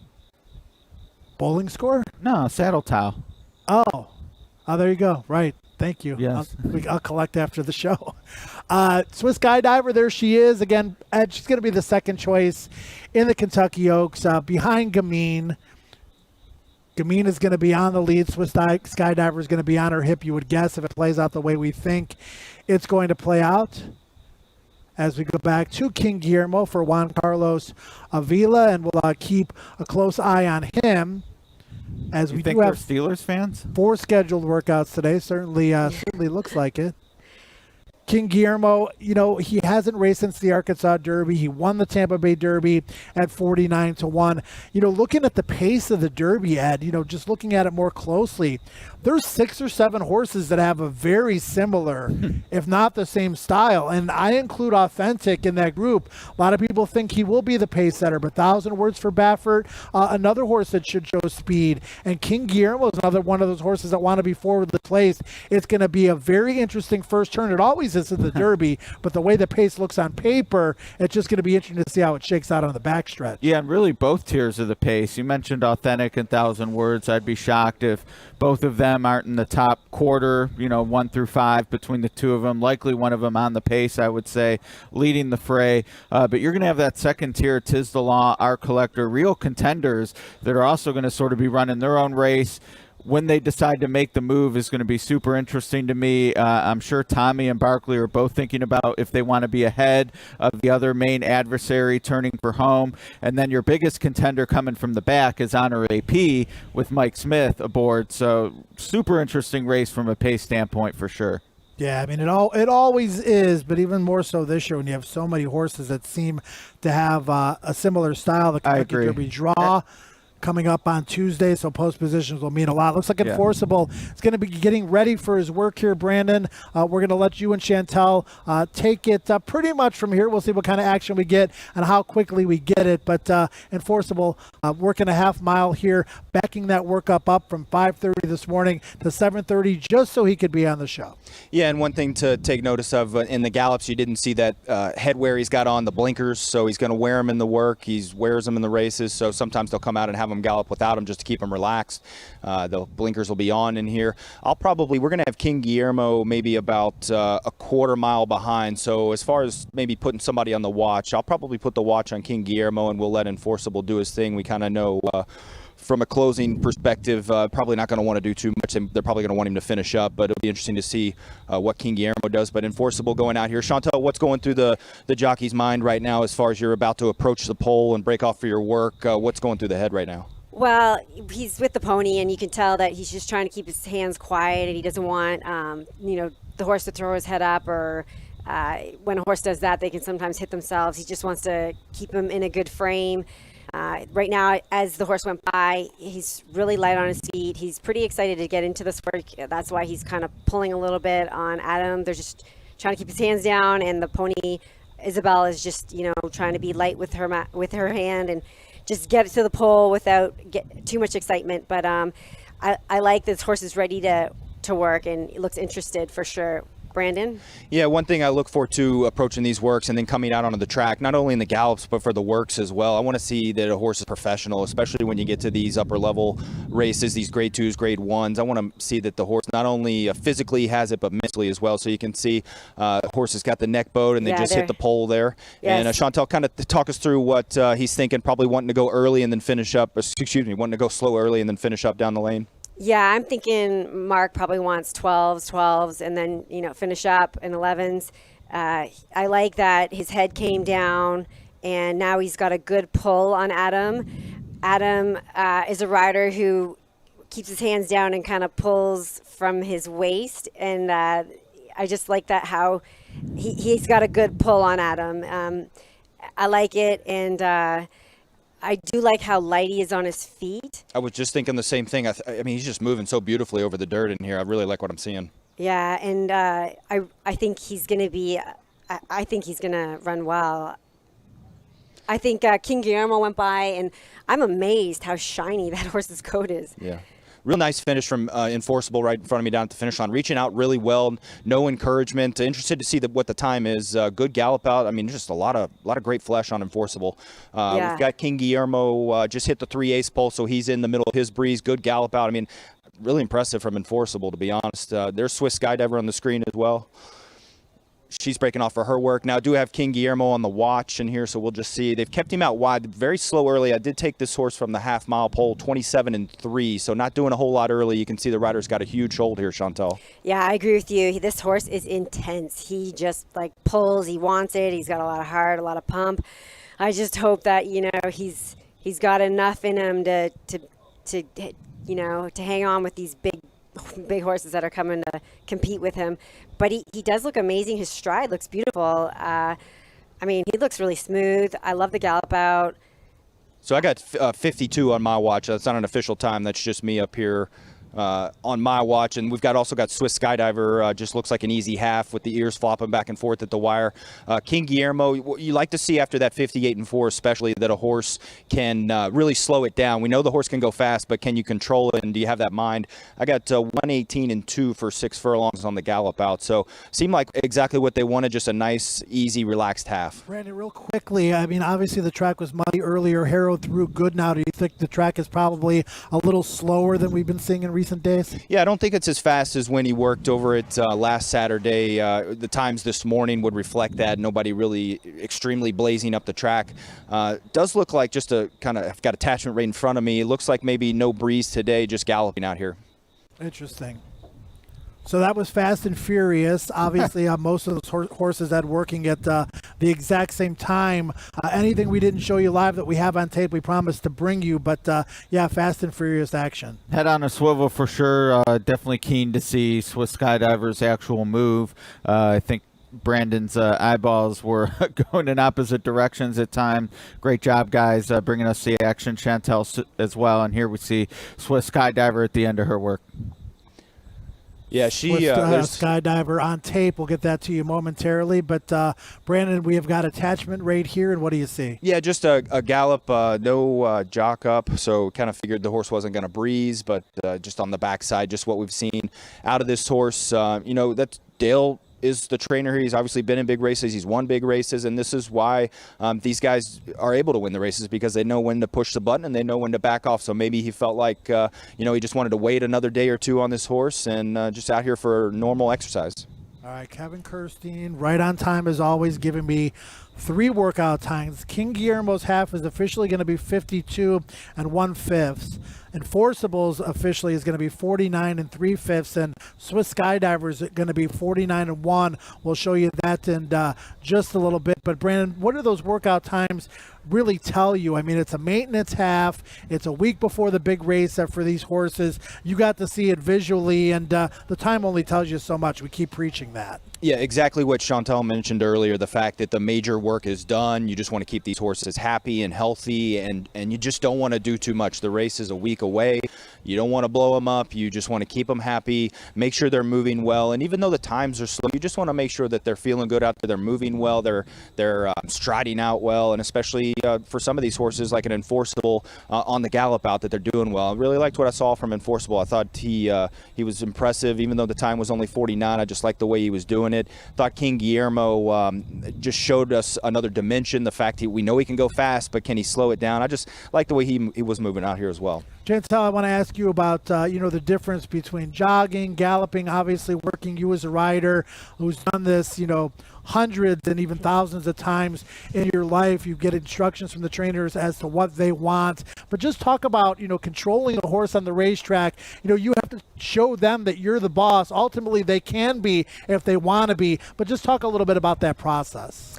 Bowling score? No, saddle towel. Oh, there you go. Right. Thank you. Yes. I'll collect after the show. Swiss Skydiver, there she is. Again, she's going to be the second choice in the Kentucky Oaks behind Gamine. Gamine is going to be on the lead. Swiss Skydiver is going to be on her hip, you would guess, if it plays out the way we think it's going to play out. As we go back to King Guillermo for Juan Carlos Avila, and we'll keep a close eye on him. As we think do have they're Steelers fans? 4 scheduled workouts today. Certainly looks like it. King Guillermo, he hasn't raced since the Arkansas Derby. He won the Tampa Bay Derby at 49-1. Looking at the pace of the Derby, Ed, just looking at it more closely, there's 6 or 7 horses that have a very similar, if not the same style. And I include Authentic in that group. A lot of people think he will be the pace setter, but 1,000 Words for Baffert, another horse that should show speed. And King Guillermo is another one of those horses that want to be forwardly placed. It's going to be a very interesting first turn. It always is in the Derby, but the way the pace looks on paper, it's just going to be interesting to see how it shakes out on the backstretch. Yeah, and really both tiers of the pace. You mentioned Authentic and 1,000 Words. I'd be shocked if both of them aren't in the top quarter, 1 through 5 between the two of them. Likely one of them on the pace, I would say, leading the fray. But you're going to have that second tier, Tiz the Law, Art Collector, real contenders that are also going to sort of be running their own race. When they decide to make the move is going to be super interesting to me. I'm sure Tommy and Barkley are both thinking about if they want to be ahead of the other main adversary turning for home. And then your biggest contender coming from the back is Honor AP with Mike Smith aboard. So super interesting race from a pace standpoint for sure. Yeah, I mean, it always is, but even more so this year when you have so many horses that seem to have a similar style. The Kentucky Derby draw coming up on Tuesday, so post positions will mean a lot. Looks like Enforceable is going to be getting ready for his work here, Brandon. We're going to let you and Chantel take it pretty much from here. We'll see what kind of action we get and how quickly we get it. But Enforceable working a half mile here, backing that workup up from 5:30 this morning to 7:30 just so he could be on the show. Yeah, and one thing to take notice of in the gallops, you didn't see that headwear he's got on, the blinkers, so he's going to wear them in the work. He wears them in the races, so sometimes they'll come out and have them gallop without them just to keep them relaxed. The blinkers will be on in here. We're going to have King Guillermo maybe about a quarter mile behind, so as far as maybe putting somebody on the watch, I'll probably put the watch on King Guillermo and we'll let Enforceable do his thing. We kind of know from a closing perspective, probably not going to want to do too much. They're probably going to want him to finish up, but it'll be interesting to see what King Guillermo does. But Enforceable going out here. Chantel, what's going through the jockey's mind right now as far as you're about to approach the pole and break off for your work? What's going through the head right now? Well, he's with the pony, and you can tell that he's just trying to keep his hands quiet, and he doesn't want, the horse to throw his head up, or when a horse does that, they can sometimes hit themselves. He just wants to keep him in a good frame. Right now, as the horse went by, he's really light on his feet. He's pretty excited to get into this work. That's why he's kind of pulling a little bit on Adam. They're just trying to keep his hands down, and the pony, Isabel, is just, trying to be light with her hand and just get it to the pole without too much excitement. But I like this horse is ready to work, and it looks interested for sure. Brandon? Yeah, one thing I look forward to approaching these works and then coming out onto the track, not only in the gallops, but for the works as well. I want to see that a horse is professional, especially when you get to these upper level races, these grade 2s, grade 1s. I want to see that the horse not only physically has it, but mentally as well. So you can see the horse has got the neck bowed and they just hit the pole there. Yes. And Chantel, kind of talk us through what he's thinking, probably wanting to go early and then finish up, wanting to go slow early and then finish up down the lane. Yeah, I'm thinking Mark probably wants 12s, and then, finish up in 11s. I like that his head came down, and now he's got a good pull on Adam. Adam is a rider who keeps his hands down and kind of pulls from his waist, and I just like that how he's got a good pull on Adam. I like it, and I do like how light he is on his feet. I was just thinking the same thing. I mean, he's just moving so beautifully over the dirt in here. I really like what I'm seeing. Yeah, and I think he's going to be I think he's going to run well. I think King Guillermo went by, and I'm amazed how shiny that horse's coat is. Yeah. Real nice finish from Enforceable right in front of me down at the finish line. Reaching out really well, no encouragement. Interested to see what the time is. Good gallop out. I mean, just a lot of great flesh on Enforceable. Yeah. We've got King Guillermo just hit the 3/8 pole, so he's in the middle of his breeze. Good gallop out. I mean, really impressive from Enforceable, to be honest. There's Swiss Skydiver on the screen as well. She's breaking off for her work. Now, I do have King Guillermo on the watch in here, so we'll just see. They've kept him out wide, very slow early. I did take this horse from the half-mile pole, 27-3, so not doing a whole lot early. You can see the rider's got a huge hold here, Chantal. Yeah, I agree with you. This horse is intense. He just, pulls. He wants it. He's got a lot of heart, a lot of pump. I just hope that, he's got enough in him to hang on with these big horses that are coming to compete with him. But he does look amazing. His stride looks beautiful. He looks really smooth. I love the gallop out. So I got 52 on my watch. That's not an official time. That's just me up here on my watch. And we've also got Swiss Skydiver. Just looks like an easy half with the ears flopping back and forth at the wire. King Guillermo, you like to see after that 58-4 especially that a horse can really slow it down. We know the horse can go fast, but can you control it, and do you have that mind? I got 118-2 for 6 furlongs on the gallop out. So seemed like exactly what they wanted, just a nice, easy, relaxed half. Brandon, real quickly, obviously the track was muddy earlier. Harrowed through good now. Do you think the track is probably a little slower than we've been seeing in recent days? Yeah, I don't think it's as fast as when he worked over it last Saturday. The times this morning would reflect that. Nobody really extremely blazing up the track. Does look like just I've got attachment right in front of me. It looks like maybe no breeze today, just galloping out here. Interesting. So that was Fast and Furious. Obviously, most of those horses had working at the exact same time. Anything we didn't show you live that we have on tape, we promised to bring you. But, Fast and Furious action. Head on a swivel for sure. Definitely keen to see Swiss Skydiver's actual move. I think Brandon's eyeballs were going in opposite directions at times. Great job, guys, bringing us the action. Chantal as well. And here we see Swiss Skydiver at the end of her work. Yeah, Skydiver on tape. We'll get that to you momentarily. But, Brandon, we have got attachment right here. And what do you see? Yeah, just a gallop, no jock up. So kind of figured the horse wasn't going to breeze. But just on the backside, just what we've seen out of this horse. That's Dale is the trainer here. He's obviously been in big races. He's won big races, and this is why these guys are able to win the races, because they know when to push the button and they know when to back off. So maybe he felt like, he just wanted to wait another day or two on this horse and just out here for normal exercise. All right, Kevin Kirstein, right on time as always, giving me 3 workout times. King Guillermo's half is officially going to be 52 1/5. Enforcable's officially is going to be 49 3/5, and Swiss Skydiver's going to be 49 1. We'll show you that in just a little bit. But Brandon, what do those workout times really tell you? It's a maintenance half. It's a week before the big race for these horses. You got to see it visually, and the time only tells you so much. We keep preaching that. Yeah, exactly what Chantal mentioned earlier, the fact that the major work is done. You just want to keep these horses happy and healthy, and you just don't want to do too much. The race is a week away. You don't want to blow them up. You just want to keep them happy, make sure they're moving well. And even though the times are slow, you just want to make sure that they're feeling good out there. They're moving well. They're striding out well. And especially for some of these horses like an Enforceable on the gallop out, that they're doing well. I really liked what I saw from Enforceable. I thought he was impressive, even though the time was only 49. I just liked the way he was doing it. Thought King Guillermo just showed us another dimension. The fact we know he can go fast, but can he slow it down? I just like the way he was moving out here as well. Chantel, I want to ask you about, the difference between jogging, galloping, obviously working you as a rider who's done this, hundreds and even thousands of times in your life. You get instructions from the trainers as to what they want. But just talk about, controlling a horse on the racetrack. You have to show them that you're the boss. Ultimately, they can be if they want to be. But just talk a little bit about that process.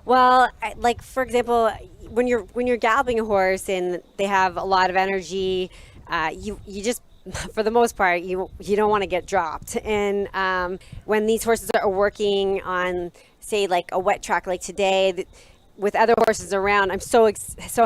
Well, like for example, when you're galloping a horse and they have a lot of energy, you just, for the most part, you don't want to get dropped. And when these horses are working on, say, like a wet track like today, with other horses around, I'm so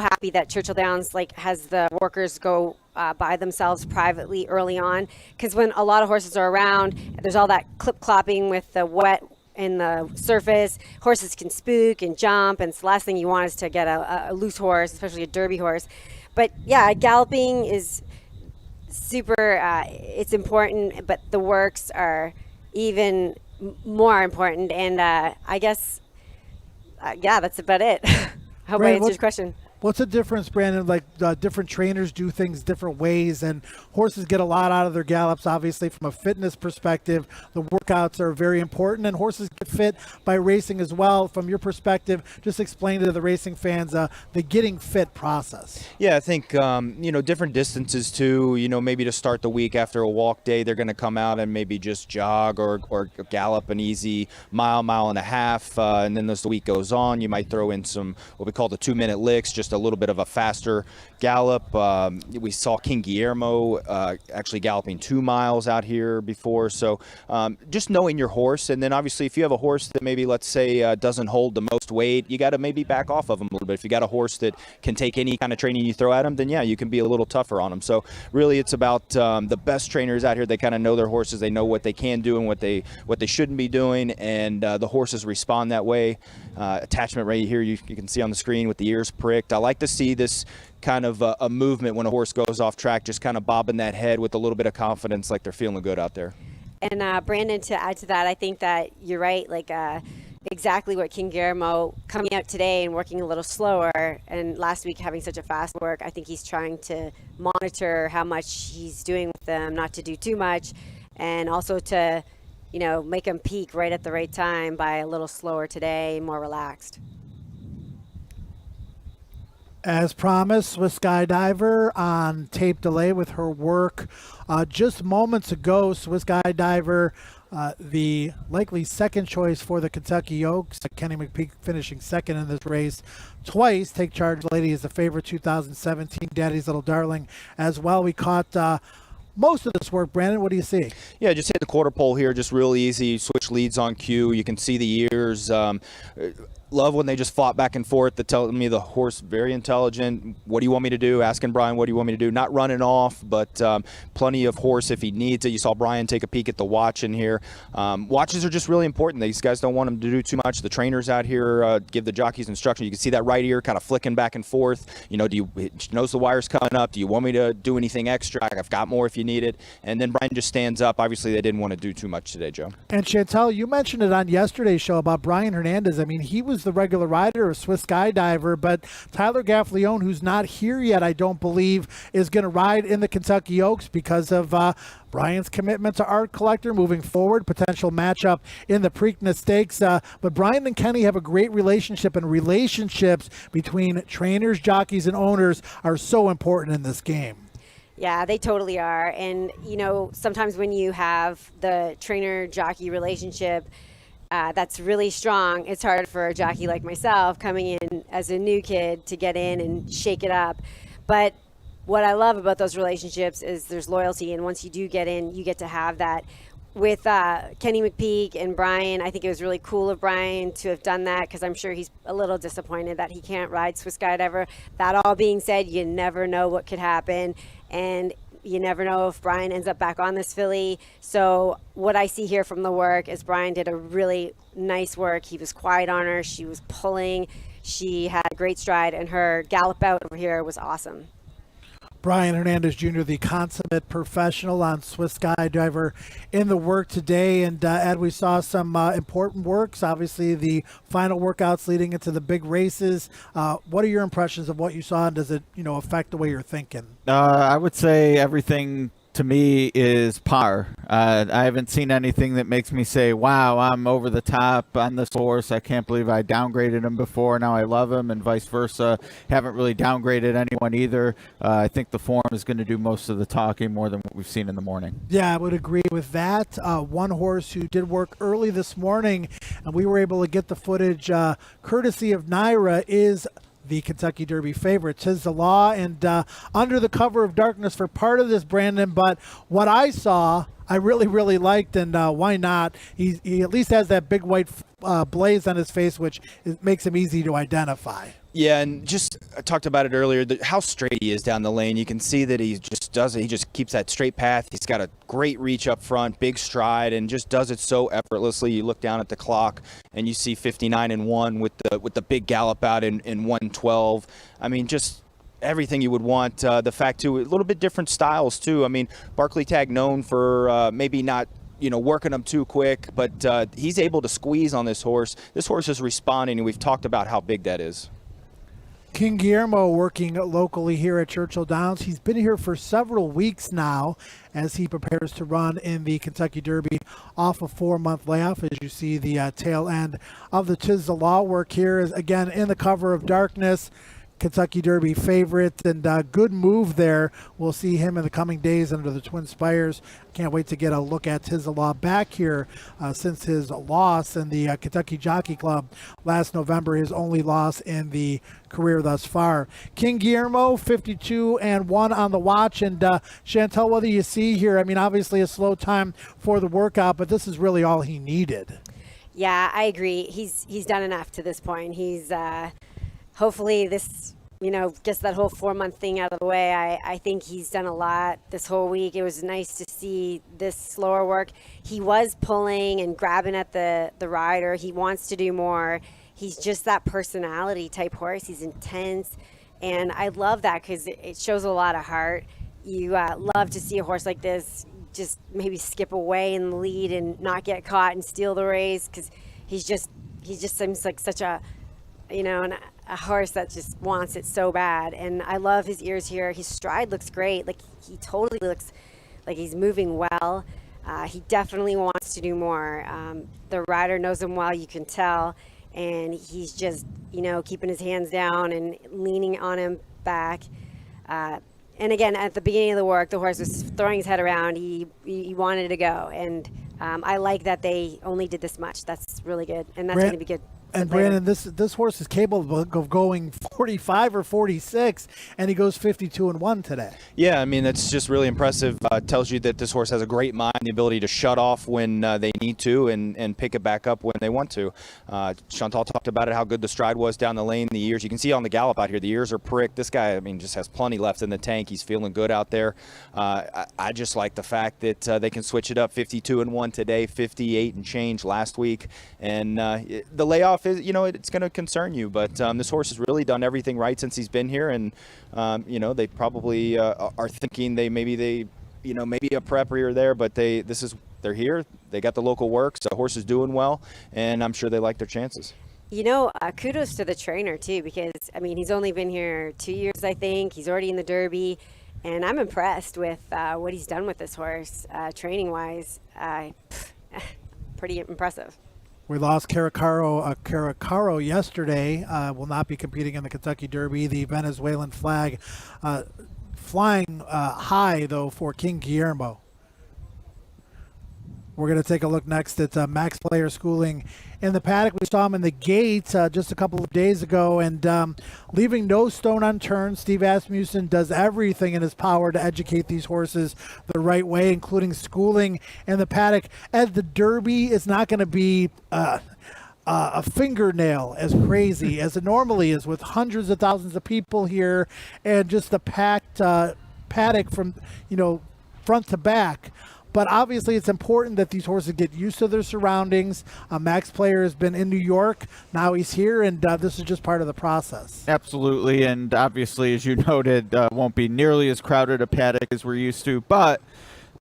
happy that Churchill Downs has the workers go by themselves privately early on, because when a lot of horses are around, there's all that clip-clopping with the wet in the surface. Horses can spook and jump, and it's the last thing you want is to get a loose horse, especially a derby horse. But yeah, galloping is super, it's important, but the works are even more important. And I guess, that's about it. Hope I answered your question. What's the difference, Brandon? Different trainers do things different ways, and horses get a lot out of their gallops. Obviously, from a fitness perspective, the workouts are very important, and horses get fit by racing as well. From your perspective, just explain to the racing fans the getting fit process. Yeah, I think, different distances too. Maybe to start the week after a walk day, they're going to come out and maybe just jog or gallop an easy mile and a half. And then as the week goes on, you might throw in some what we call the 2-minute licks, just a little bit of a faster gallop. We saw King Guillermo actually galloping 2 miles out here before. So just knowing your horse, and then obviously if you have a horse that maybe, let's say, doesn't hold the most weight, you got to maybe back off of him a little bit. If you got a horse that can take any kind of training you throw at him, then yeah, you can be a little tougher on him. So really it's about the best trainers out here. They kind of know their horses. They know what they can do and what they shouldn't be doing, and the horses respond that way. Attachment right here, you can see on the screen with the ears pricked. I like to see this kind of a movement when a horse goes off track, just kind of bobbing that head with a little bit of confidence, like they're feeling good out there. And Brandon, to add to that, I think that you're right. Exactly what King Guillermo coming out today and working a little slower, and last week having such a fast work. I think he's trying to monitor how much he's doing with them, not to do too much, and also to make them peak right at the right time by a little slower today, more relaxed. As promised, with Skydiver on tape delay with her work just moments ago. Swiss Skydiver, the likely second choice for the Kentucky Oaks. Kenny McPeak finishing second in this race twice. Take Charge Lady is the favorite, 2017. Daddy's Little Darling as well. We caught most of this work. Brandon, what do you see? Yeah, just hit the quarter pole here, just real easy. Switch leads on cue. You can see the ears. Love when they just fought back and forth. That telling me the horse very intelligent. What do you want me to do? Asking Brian, what do you want me to do? Not running off, but plenty of horse if he needs it. You saw Brian take a peek at the watch in here. Watches are just really important. These guys don't want him to do too much. The trainers out here give the jockeys instruction. You can see that right ear kind of flicking back and forth. She knows the wire's coming up. Do you want me to do anything extra? I've got more if you need it. And then Brian just stands up. Obviously, they didn't want to do too much today, Joe. And Chantel, you mentioned it on yesterday's show about Brian Hernandez. I mean, he was the regular rider of Swiss Skydiver, but Tyler Gaffleone, who's not here yet, I don't believe, is going to ride in the Kentucky Oaks because of Brian's commitment to Art Collector moving forward, potential matchup in the Preakness Stakes. But Brian and Kenny have a great relationship, and relationships between trainers, jockeys, and owners are so important in this game. Yeah, they totally are. And, sometimes when you have the trainer-jockey relationship that's really strong, it's hard for a jockey like myself coming in as a new kid to get in and shake it up. But what I love about those relationships is there's loyalty, and once you do get in, you get to have that. With Kenny McPeak and Brian, I think it was really cool of Brian to have done that, because I'm sure he's a little disappointed that he can't ride Swiss Skydiver. That all being said, you never know what could happen, and you never know if Brian ends up back on this filly. So what I see here from the work is Brian did a really nice work. He was quiet on her. She was pulling. She had a great stride, and her gallop out over here was awesome. Brian Hernandez Jr., the consummate professional on Swiss Skydiver, in the work today. And Ed, we saw some important works, obviously the final workouts leading into the big races. What are your impressions of what you saw, and does it affect the way you're thinking? I would say everything to me is par. I haven't seen anything that makes me say, wow, I'm over the top on this horse. I can't believe I downgraded him before. Now I love him, and vice versa. Haven't really downgraded anyone either. I think the form is going to do most of the talking more than what we've seen in the morning. Yeah, I would agree with that. One horse who did work early this morning, and we were able to get the footage courtesy of Naira, is the Kentucky Derby favorite. 'Tis the Law, and under the cover of darkness for part of this, Brandon. But what I saw, I really, really liked, and why not? He at least has that big white blaze on his face, which makes him easy to identify. Yeah, and just I talked about it earlier, how straight he is down the lane. You can see that he just does it. He just keeps that straight path. He's got a great reach up front, big stride, and just does it so effortlessly. You look down at the clock, and you see 59-1 with the big gallop out in 112. I mean, just everything you would want. The fact, too, a little bit different styles, too. I mean, Barclay Tagg known for maybe not working him too quick, but he's able to squeeze on this horse. This horse is responding, and we've talked about how big that is. King Guillermo working locally here at Churchill Downs. He's been here for several weeks now as he prepares to run in the Kentucky Derby off a 4-month layoff. As you see the tail end of the 'Tis the Law work here is again in the cover of darkness. Kentucky Derby favorite, and good move there. We'll see him in the coming days under the Twin Spires. Can't wait to get a look at 'Tis the Law back here since his loss in the Kentucky Jockey Club last November, his only loss in the career thus far. King Guillermo, 52-1 on the watch, and Chantel, what do you see here? I mean, obviously a slow time for the workout, but this is really all he needed. Yeah, I agree. He's done enough to this point. He's hopefully this, gets that whole 4-month thing out of the way. I think he's done a lot this whole week. It was nice to see this slower work. He was pulling and grabbing at the rider. He wants to do more. He's just that personality type horse. He's intense, and I love that because it shows a lot of heart. You love to see a horse like this just maybe skip away in the lead and not get caught and steal the race, because he just seems like such a a horse that just wants it so bad. And I love his ears here. His stride looks great. Like, he totally looks like he's moving well. He definitely wants to do more. The rider knows him well, you can tell. And he's just, keeping his hands down and leaning on him back. And again, at the beginning of the work, the horse was throwing his head around. He wanted to go. And I like that they only did this much. That's really good. And that's going to be good. And Brandon, this horse is capable of going 45 or 46, and he goes 52-1 today. Yeah, I mean, that's just really impressive. Tells you that this horse has a great mind, the ability to shut off when they need to and pick it back up when they want to. Chantal talked about it, how good the stride was down the lane, the ears. You can see on the gallop out here, the ears are pricked. This guy, I mean, just has plenty left in the tank. He's feeling good out there. I just like the fact that they can switch it up, 52-1 today, 58 and change last week. And the layoff is, it's going to concern you, but this horse has really done everything right since he's been here, and they probably are thinking maybe a prep here or there, but they're here. They got the local work, so the horse is doing well, and I'm sure they like their chances. Kudos to the trainer too, because he's only been here 2 years, I think. He's already in the Derby, and I'm impressed with what he's done with this horse, training-wise. Pretty impressive. We lost Caracaro yesterday. Will not be competing in the Kentucky Derby. The Venezuelan flag flying high, though, for King Guillermo. We're going to take a look next at Max Player schooling in the paddock. We saw him in the gate just a couple of days ago, and leaving no stone unturned. Steve Asmussen does everything in his power to educate these horses the right way, including schooling in the paddock. Ed, the Derby is not going to be a fingernail as crazy as it normally is, with hundreds of thousands of people here and just a packed paddock from front to back. But obviously, it's important that these horses get used to their surroundings. Max Player has been in New York. Now he's here, and this is just part of the process. Absolutely, and obviously, as you noted, won't be nearly as crowded a paddock as we're used to, but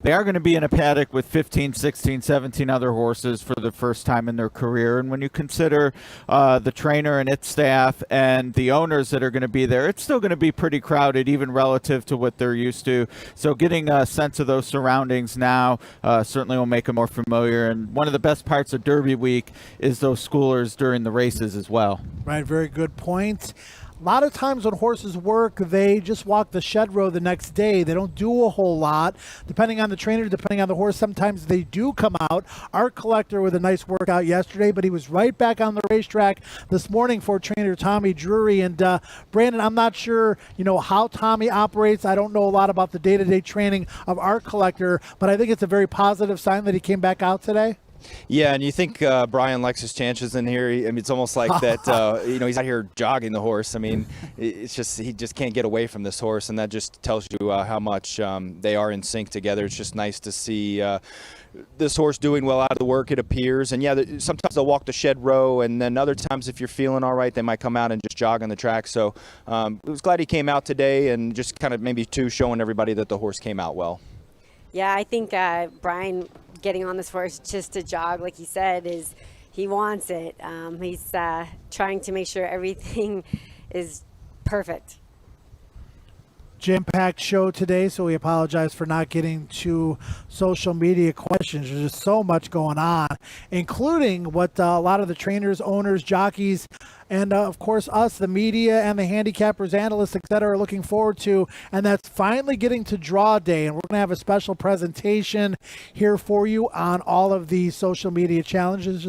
they are going to be in a paddock with 15, 16, 17 other horses for the first time in their career. And when you consider the trainer and its staff and the owners that are going to be there, it's still going to be pretty crowded, even relative to what they're used to. So getting a sense of those surroundings now certainly will make them more familiar. And one of the best parts of Derby Week is those schoolers during the races as well. Right, very good point. A lot of times when horses work, they just walk the shed row the next day. They don't do a whole lot. Depending on the trainer, depending on the horse, sometimes they do come out. Art Collector with a nice workout yesterday, but he was right back on the racetrack this morning for trainer Tommy Drury. And Brandon, I'm not sure, how Tommy operates. I don't know a lot about the day-to-day training of Art Collector, but I think it's a very positive sign that he came back out today. Yeah, and you think Brian likes his chances in here. It's almost like that, he's out here jogging the horse. I mean, it's just he just can't get away from this horse, and that just tells you how much they are in sync together. It's just nice to see this horse doing well out of the work, it appears. And, yeah, sometimes they'll walk the shed row, and then other times if you're feeling all right, they might come out and just jog on the track. So I was glad he came out today and just kind of maybe, too, showing everybody that the horse came out well. Yeah, I think Brian getting on this horse just to jog, like he said, he wants it. He's trying to make sure everything is perfect. Jam-packed show today, so we apologize for not getting to social media questions. There's just so much going on, including what a lot of the trainers, owners, jockeys, and of course us, the media and the handicappers, analysts, etc., are looking forward to, and that's finally getting to draw day. And we're going to have a special presentation here for you on all of the social media challenges,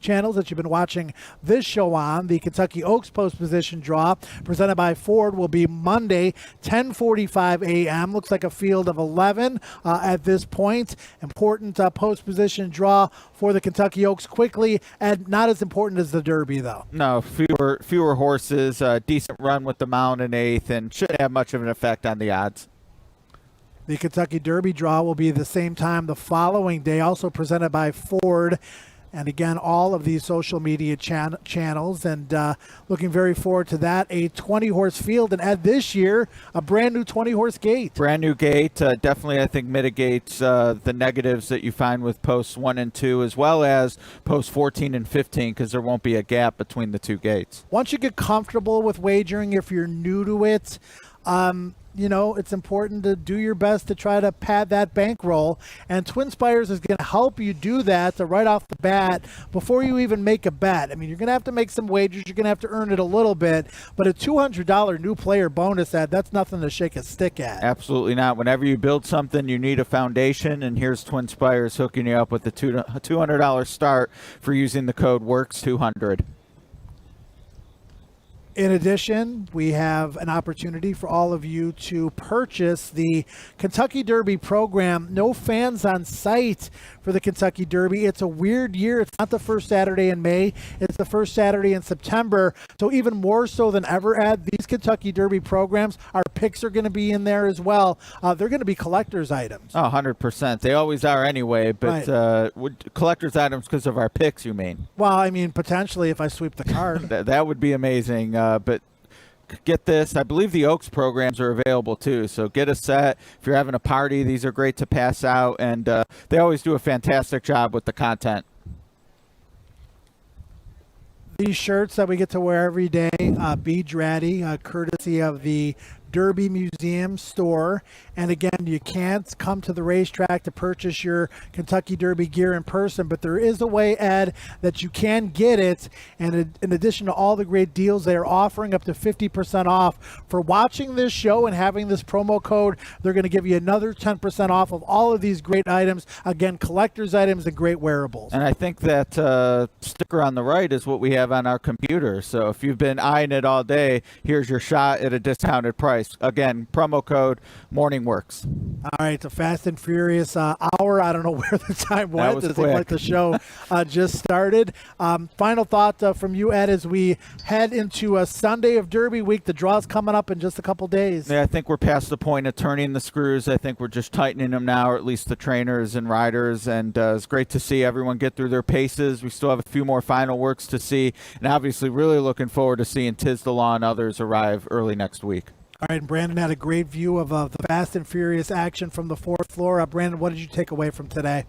channels that you've been watching this show on. The Kentucky Oaks post position draw presented by Ford will be Monday, 10:45 a.m. Looks like a field of 11 at this point. Important post position draw for the Kentucky Oaks quickly, and not as important as the Derby, though. No, fewer horses, decent run with the mount in 8th, and shouldn't have much of an effect on the odds. The Kentucky Derby draw will be the same time the following day, also presented by Ford. And again, all of these social media channels, and looking very forward to that. A 20-horse field, and Ed, this year, a brand new 20-horse gate. Brand new gate, definitely I think mitigates the negatives that you find with posts 1 and 2, as well as posts 14 and 15, because there won't be a gap between the two gates. Once you get comfortable with wagering, if you're new to it, it's important to do your best to try to pad that bankroll. And Twin Spires is going to help you do that right off the bat before you even make a bet. I mean, you're going to have to make some wagers. You're going to have to earn it a little bit. But a $200 new player bonus ad, that's nothing to shake a stick at. Absolutely not. Whenever you build something, you need a foundation. And here's Twin Spires hooking you up with a $200 start for using the code WORKS200. In addition, we have an opportunity for all of you to purchase the Kentucky Derby program. No fans on site for the Kentucky Derby. It's a weird year. It's not the first Saturday in May. It's the first Saturday in September. So even more so than ever, Ed, these Kentucky Derby programs, our picks are going to be in there as well. They're going to be collector's items. Oh, 100%. They always are anyway, but right. Collector's items because of our picks, you mean? Well, I mean, potentially if I sweep the card. that would be amazing. But get this, I believe the Oaks programs are available too. So get a set. If you're having a party, these are great to pass out. And they always do a fantastic job with the content. These shirts that we get to wear every day, Be Dratty, courtesy of the Derby Museum store. And again, you can't come to the racetrack to purchase your Kentucky Derby gear in person, but there is a way, Ed, that you can get it. And in addition to all the great deals, they are offering up to 50% off. For watching this show and having this promo code, they're going to give you another 10% off of all of these great items. Again, collector's items and great wearables. And I think that sticker on the right is what we have on our computer. So if you've been eyeing it all day, here's your shot at a discounted price. nice. Again, promo code MorningWorks. All right, the Fast and Furious hour. I don't know where the time went. That was It seemed quick. like the show just started. Final thought from you, Ed, as we head into a Sunday of Derby week. The draw's coming up in just a couple days. Yeah, I think we're past the point of turning the screws. I think we're just tightening them now, or at least the trainers and riders. And it's great to see everyone get through their paces. We still have a few more final works to see. And obviously really looking forward to seeing Tiz the Law and others arrive early next week. All right, and Brandon had a great view of the Fast and Furious action from the fourth floor. Brandon, what did you take away from today?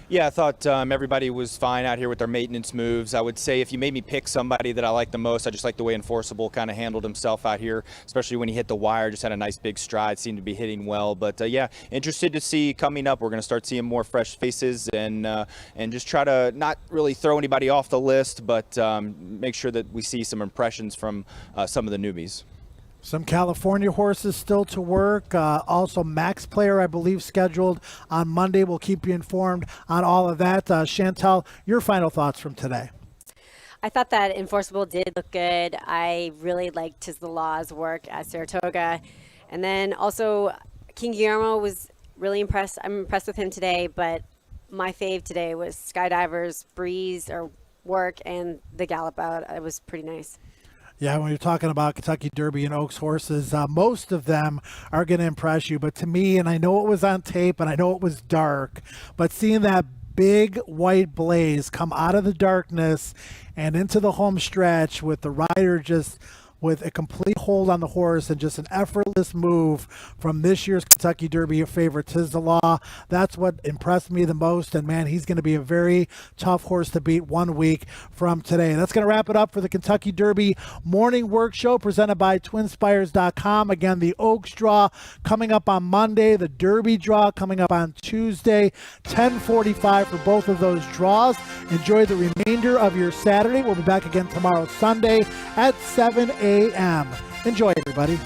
Yeah, I thought everybody was fine out here with their maintenance moves. I would say if you made me pick somebody that I like the most, I just like the way Enforceable kind of handled himself out here, especially when he hit the wire. Just had a nice big stride, seemed to be hitting well. But yeah, interested to see coming up. We're going to start seeing more fresh faces and just try to not really throw anybody off the list, but make sure that we see some impressions from some of the newbies. Some California horses still to work. Also, Max Player, I believe, scheduled on Monday. We'll keep you informed on all of that. Chantel, your final thoughts from today. I thought that Enforceable did look good. I really liked Tiz the Law's work at Saratoga. And then also, King Guillermo was really impressed. I'm impressed with him today, but my fave today was Skydiver's breeze or work and the gallop out. It was pretty nice. Yeah, when you're talking about Kentucky Derby and Oaks horses, most of them are going to impress you. But to me, and I know it was on tape and I know it was dark, but seeing that big white blaze come out of the darkness and into the home stretch with the rider just with a complete hold on the horse and just an effortless move from this year's Kentucky Derby favorite, Tiz the Law. That's what impressed me the most. And, man, he's going to be a very tough horse to beat 1 week from today. That's going to wrap it up for the Kentucky Derby Morning Work Show presented by TwinSpires.com. Again, the Oaks draw coming up on Monday, the Derby draw coming up on Tuesday, 10:45 for both of those draws. Enjoy the remainder of your Saturday. We'll be back again tomorrow, Sunday at 7 a.m. Enjoy, everybody.